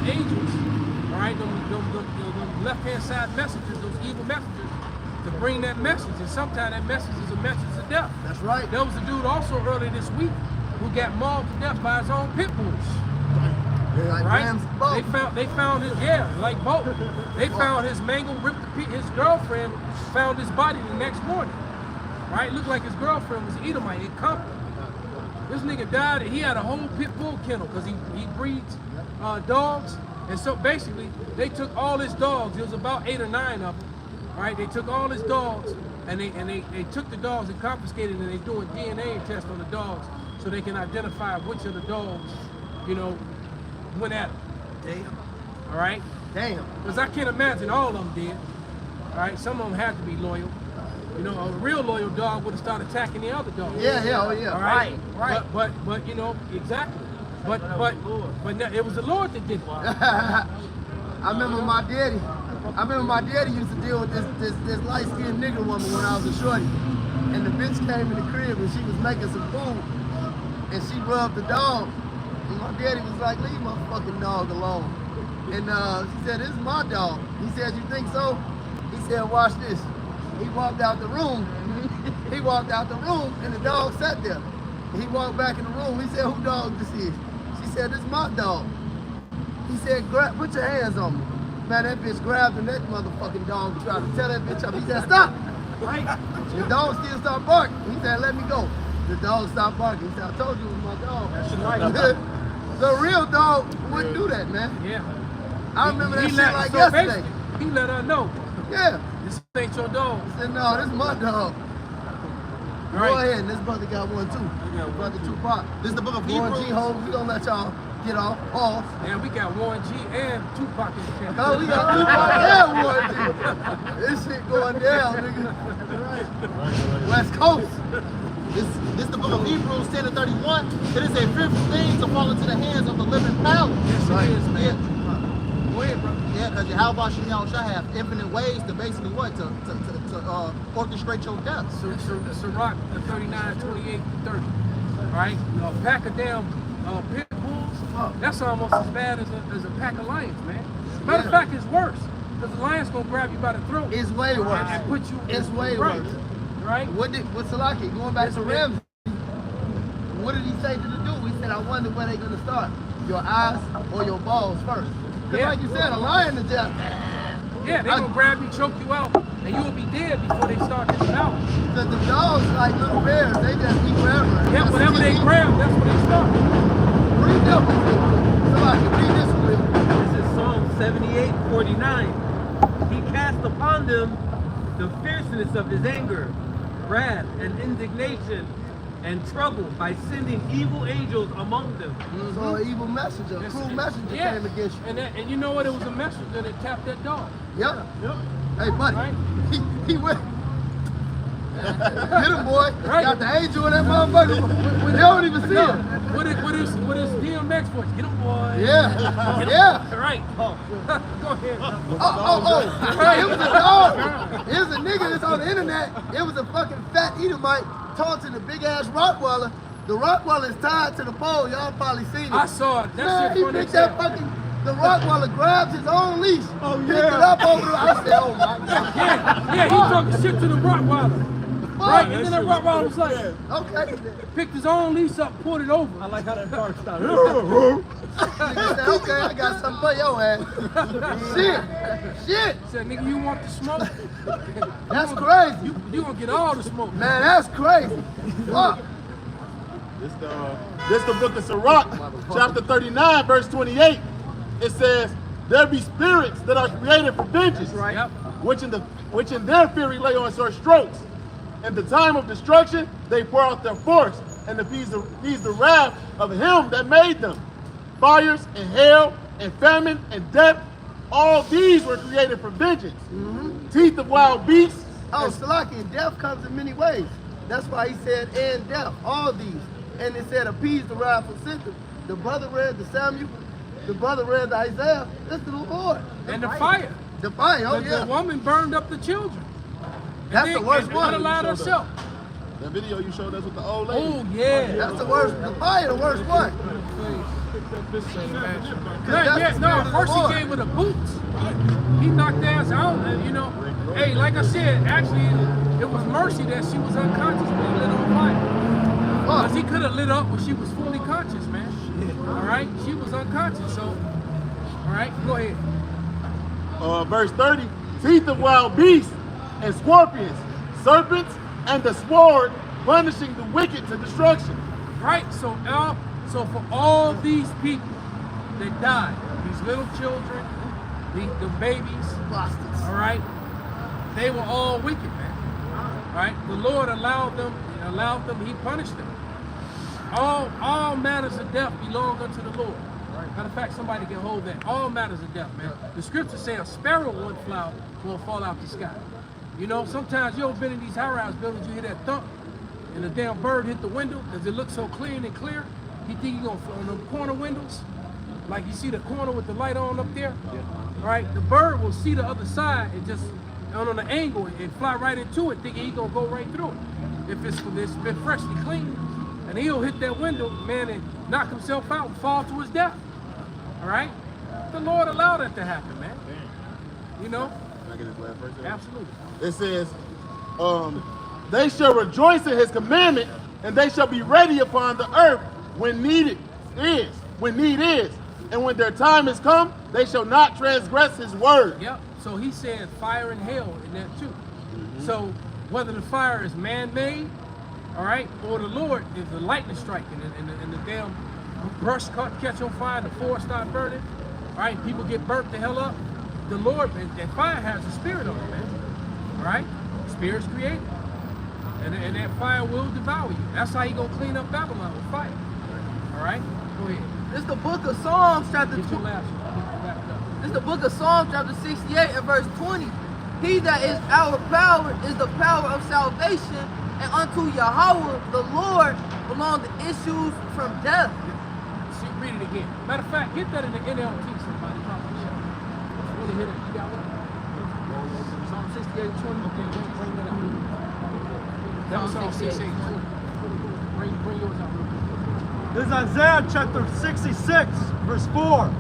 angels, all right? Them left-hand side messengers, those evil messengers, to bring that message. And sometimes that message is a message of death. That's right. There was a dude also earlier this week who got mauled to death by his own pit bulls. Like Right? Boat. They found his like boat. They found his mangled, ripped. His girlfriend found his body the next morning. Right? Looked like his girlfriend was Edomite in Compton. This nigga died. He had a whole pit bull kennel because he breeds dogs. And so basically, they took all his dogs. There was about 8 or 9 of them. Right? They took all his dogs and they took the dogs and confiscated, and they doing DNA tests on the dogs so they can identify which of the dogs, went at him. Damn. All right? Damn. Because I can't imagine all of them did. All right? Some of them had to be loyal. A real loyal dog would have started attacking the other dogs. Yeah, oh yeah. All right? But exactly. But now, it was the Lord that did it. I remember my daddy used to deal with this light-skinned nigger woman when I was a shorty. And the bitch came in the crib and she was making some food. And she rubbed the dog. And my daddy was like, leave my fucking dog alone. And she said, this is my dog. He said, you think so? He said, watch this. He walked out the room. He walked out the room and the dog sat there. He walked back in the room. He said, who dog this is? She said, this is my dog. He said, put your hands on me. Man, that bitch grabbed the next motherfucking dog and tried to tell that bitch up. He said, stop. Right? The dog still started barking. He said, let me go. The dog stopped barking. He said, I told you it was my dog. That's right. The real dog wouldn't do that, man. Yeah. I remember that shit like yesterday. He let her know. Yeah. This ain't your dog. He said, no, this is my dog. Go Right. ahead, this brother got one too. Brother Tupac. This is the book of Warren Hebrews. G. Ho, we gonna let y'all get off. Pause. And we got Warren G and Tupac in the chat. Oh, we got Tupac and Warren G. This shit going down, nigga. West Coast. This is the book of Hebrews 10:31. It is a fearful thing to fall into the hands of the living power. Yes, it is, man. Go ahead, brother. Yeah, because Yahweh shall have infinite ways to basically what? To orchestrate your death. Sirach 39, 28, 30. Right? A pack of damn pit bulls, that's almost as bad as a pack of lions, man. Matter of fact, it's worse. Because the lion's going to grab you by the throat. It's way worse. And put you It's way right. worse. Right? What's Salaki? Going back to Ramsey. What did he say to the dude? He said, I wonder where they're going to start. Your eyes or your balls first. Because like you said, a lion is just... Yeah, they're going to grab you, choke you out, and you will be dead before they start getting out. Because the dogs, like little bears, they just eat wherever. Yeah, whatever they grab, that's where they start. Read that one. Somebody read this one. This is Psalm 78:49. He cast upon them the fierceness of his anger, wrath, and indignation, and trouble by sending evil angels among them. So an evil messenger, a cruel messenger came against you. And you know what? It was a messenger that tapped that dog. Yep. Hey, buddy. Right? He went. Get him, boy. Right. Got the angel in that motherfucker. They don't even see him. What is DMX voice? Get him, boy. Yeah. Yeah. Right. Go ahead. Right. It was a dog. It was a nigga that's on the internet. It was a fucking fat Edomite taunting the big ass Rottweiler. The Rottweiler is tied to the pole. Y'all probably seen it. I saw it. That Man, shit he funny picked as that hell. fucking. The Rottweiler grabbed his own leash. Oh, Picked yeah. it up over the. I said, oh my god. Yeah, he talking shit to the Rottweiler. Right, and then that Rottweiler was like, Okay. picked his own leash up, pulled it over. I like how that bark started. Nigga said, okay, I got something for your ass. Shit. Said, nigga, you want the smoke? That's crazy. You gonna get all the smoke. Man, that's crazy. Fuck. This the book of Sirach, chapter 39, verse 28. It says, there be spirits that are created for vengeance, Right. Yep. which in their fury lay on sore strokes. In the time of destruction, they pour out their force and appease the wrath of him that made them. Fires and hail and famine and death, all these were created for vengeance. Teeth of wild beasts. Oh, Salaki, and death comes in many ways. That's why he said, and death, all these. And it said, appease the wrath of Satan. The brother read the Samuel, the brother read the Isaiah. This is the Lord. And the fire. The fire, oh The yeah. woman burned up the children. That's the worst and one. allowed herself. That video you showed us with the old lady. Oh, yeah. That's the worst. The fire, the worst one. No, first he gave her the boots. He knocked ass out, and you know. Hey, like I said, actually, it was mercy that she was unconscious when he lit on fire. Because he could have lit up when she was fully conscious, man. All right? She was unconscious, so. All right, go ahead. Verse 30, teeth of wild beasts and scorpions, serpents, and the sword, punishing the wicked to destruction. Right, so for all these people that died, these little children, the babies, all right, they were all wicked, man. All right, the Lord allowed them, he punished them. All matters of death belong unto the Lord. Matter of fact, somebody can hold that. All matters of death, man. The scriptures say a sparrow won't fall out the sky. You know, sometimes you ever been in these high-rise buildings, you hear that thump, and the damn bird hit the window because it looks so clean and clear. You think you're gonna on the corner windows, like you see the corner with the light on up there. All right, the bird will see the other side and just on the angle and fly right into it, thinking he's gonna go right through it. If it's been freshly cleaned, and he'll hit that window, man, and knock himself out and fall to his death. All right, the Lord allowed that to happen, man. You know. Can I get this last verse? Absolutely. It says, they shall rejoice in his commandment, and they shall be ready upon the earth when need is. And when their time is come, they shall not transgress his word. Yep. So he said fire and hail in that too. So whether the fire is man-made, all right, or the Lord is the lightning striking and the damn brush catch on fire, the forest start burning, all right, people get burnt the hell up. The Lord, and fire has a spirit on it, man. All right? Spirit's created. And that fire will devour you. That's how you gonna clean up Babylon, with fire. All right? Go ahead. This is the book of Psalms chapter Get 2. your last one. This is the book of Psalms chapter 68 and verse 20. He that is our power is the power of salvation, and unto Yahweh the Lord belong the issues from death. See, read it again. Matter of fact, get that in the NLT, somebody. Really hit it. You got it? Psalm 68, 20. Okay, bring that out. That was Psalm 68, 20. Bring yours out. This is Isaiah chapter 66, verse 4.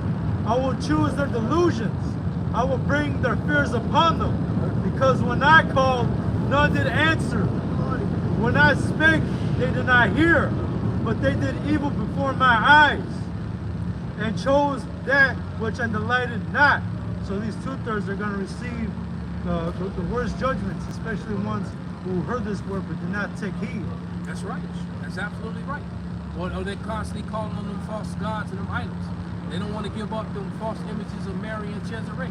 I will choose their delusions. I will bring their fears upon them. Because when I called, none did answer. When I spake, they did not hear. But they did evil before my eyes, and chose that which I delighted not. So these two-thirds are going to receive the worst judgments, especially ones who heard this word but did not take heed. That's right. That's absolutely right. Or they're constantly calling on them false gods and them idols. They don't want to give up them false images of Mary and Cesare.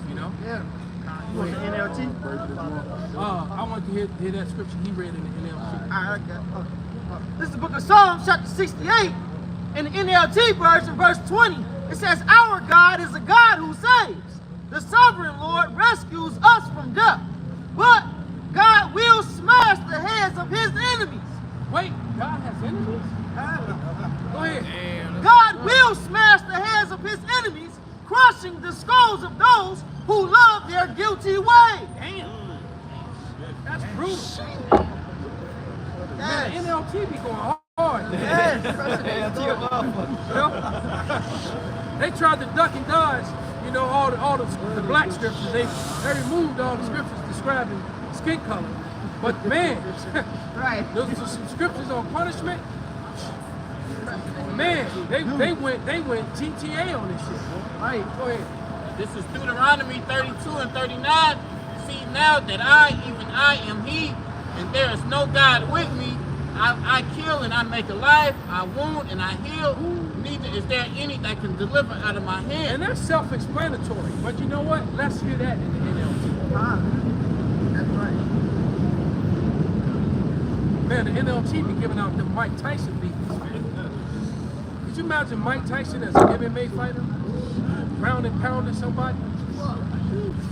You know? Yeah. You want the NLT? I want to hear that scripture he read in the NLT. This is the book of Psalms, chapter 68, in the NLT version, verse 20. It says, our God is a God who saves. The sovereign Lord rescues us from death. But God will smash the heads of his enemies. Wait, God has enemies? Go ahead. God will smash the heads of his enemies, crushing the skulls of those who love their guilty way. Damn. That's brutal. Man, the NLT be going hard. Yes. They tried to duck and dodge, you know, all the black scriptures. They removed all the scriptures describing skin color. But man, Right. those are some scriptures on punishment. Man, they went GTA on this shit. Right, go ahead. This is Deuteronomy 32 and 39. See now that I am he, and there is no God with me. I kill and I make alive, I wound and I heal. Neither is there any that can deliver out of my hand. And that's self-explanatory. But you know what? Let's hear that in the NLT. That's right. Man, the NLT be giving out the Mike Tyson beats, man. Could you imagine Mike Tyson as an MMA fighter? Ground and pounding somebody?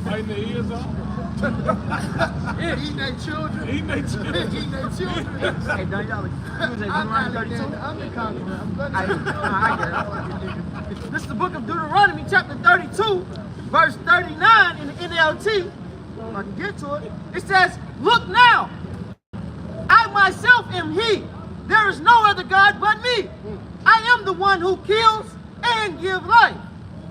Biting their ears off. Yeah. Eating their children. Eating their children. Eating their children. Hey, don't y'all excuse me. I'm Alexander. I'm the conqueror. I'm gonna This is the book of Deuteronomy, chapter 32, verse 39 in the NLT. If I can get to it. It says, look now, I myself am he. There is no other God but me. I am the one who kills and gives life.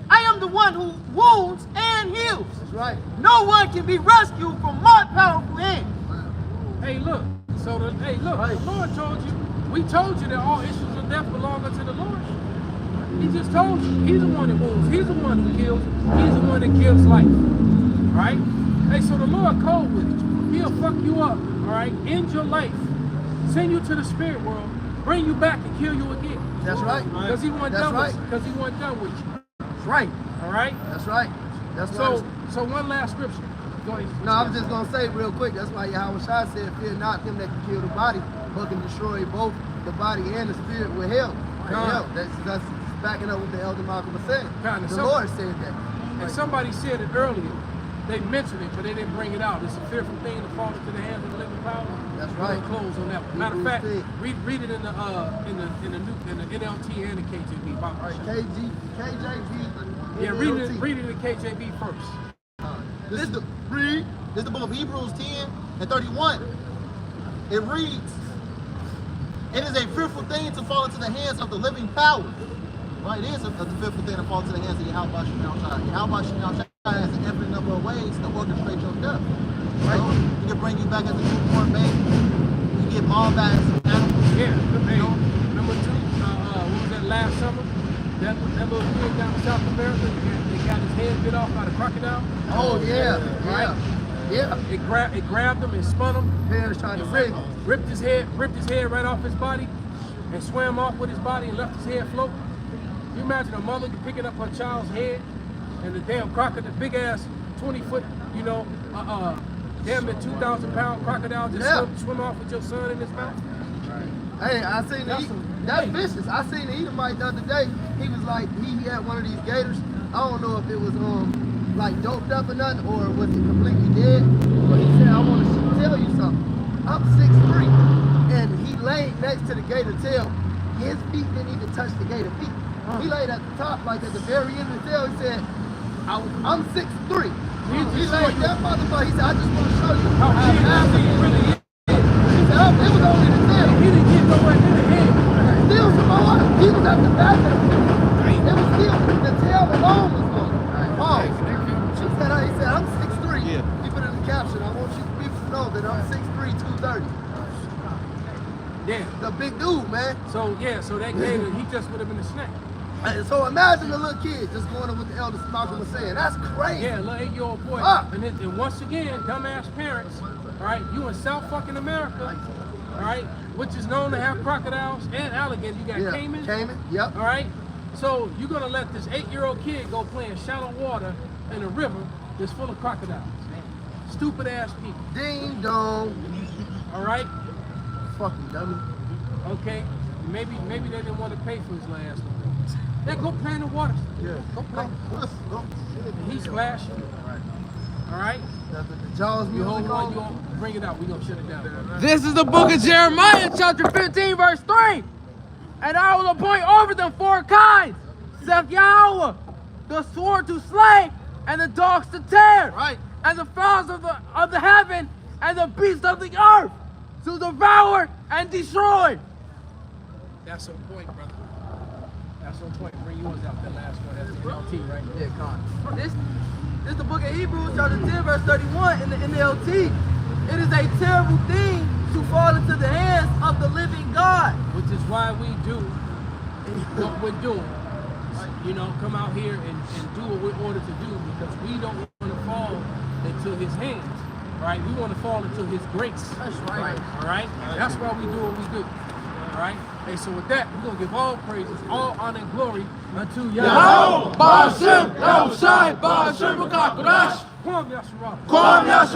I am the one who wounds and heals. That's right. No one can be rescued from my powerful hand. Hey, look. So, the Lord told you. We told you that all issues of death belong unto the Lord. He just told you. He's the one that wounds. He's the one who kills. He's the one that gives life. Right? Hey, so the Lord cold with you. He'll fuck you up. All right? End your life. Send you to the spirit world. Bring you back and kill you again. That's right. Because he wasn't done with you. Because he wasn't done with you. That's right. All right? That's right. That's So, right. so one last scripture. Go ahead. No, I'm just gonna say real quick. That's why Yahweh Shai said, "Fear not them that can kill the body, but can destroy both the body and the spirit with hell." Hell. That's backing up what the Elder Malcolm was saying. The Lord said that. And somebody said it earlier. They mentioned it, but they didn't bring it out. It's a fearful thing to fall into the hands of the living power. That's We're right. gonna close on that one. Matter of fact, read it in the NLT and the KJV. All right, KJV. Yeah, read it in the KJV first. This is the book of Hebrews 10 and 31. It reads, it is a fearful thing to fall into the hands of the living power. Right? It is a fearful thing to fall into the hands of Yahweh Shai. Yahweh Shai has an infinite number of ways to orchestrate your death. Right? He can bring you back as a newborn baby. You get mauled back as an animal. Yeah, hey, number two, what was that last summer? That little kid down in South America, they got his head bit off by the crocodile. Oh yeah, Right? yeah. It grabbed him and spun him. Parents trying to save him. Ripped his head right off his body and swam off with his body and left his head float. You imagine a mother picking up her child's head and the damn crocodile, the big ass 20-foot, you know, damn near 2,000-pound crocodile just swim off with your son in his mouth. Hey, I seen that's vicious. I seen the Edomite the other day. He was like, he had one of these gators. I don't know if it was like doped up or nothing, or was it completely dead. But he said, I want to tell you something. I'm 6'3", and he laid next to the gator tail. His feet didn't even touch the gator feet. He laid at the top, like at the very end of the tail. He said, I'm 6'3". He laid that motherfucker. He said, I just want to show you how massive it really is. He said, it was only the tail. He didn't get nowhere near the head. Still some more. He was at the back of it. It was still, the tail alone was going. Pause. He said, I'm 6'3". Yeah. He put in the caption, I want you people to know that I'm 6'3", 230. Yeah. The big dude, man. So that gator, he just would have been a snack. So imagine a little kid just going on what the Elder Malcolm was saying. That's crazy. Yeah, little 8-year-old boy. And once again, dumbass parents, all right, you in South fucking America, all right, which is known to have crocodiles and alligators. You got caimans. Cayman, yep. All right, so you're gonna let this 8-year-old kid go play in shallow water in a river that's full of crocodiles. Stupid ass people. Ding dong. All right. Fucking dummy. Okay. Maybe they didn't want to pay for his last one. Then go play in the water. Yeah. Go play. And he's splashing. All right. The Jaws You hold music on. on. You gonna bring it out. We gonna shut it down. This is the book of Jeremiah, chapter 15, verse 3. And I will appoint over them 4 kinds, saith Yahweh, the sword to slay, and the dogs to tear, Right. and the fowls of the heaven, and the beasts of the earth. to devour and destroy. That's on point, brother. That's on point. Bring yours out, that last one. That's the NLT, right? Yeah, con. This is the book of Hebrews, chapter 10, verse 31 in the NLT. It is a terrible thing to fall into the hands of the living God. Which is why we do what we're doing. You know, come out here and do what we're ordered to do, because we don't want to fall into his hands, right? We want to fall into his grace. That's right. All right? That's why we do what we do. All right? Hey, so with that, we're going to give all praises, all honor and glory unto Yahweh. Ba'ashem, El Shai, Ba'ashem, B'Kakadash. Kwam Yasharah. Kwam Yasharah.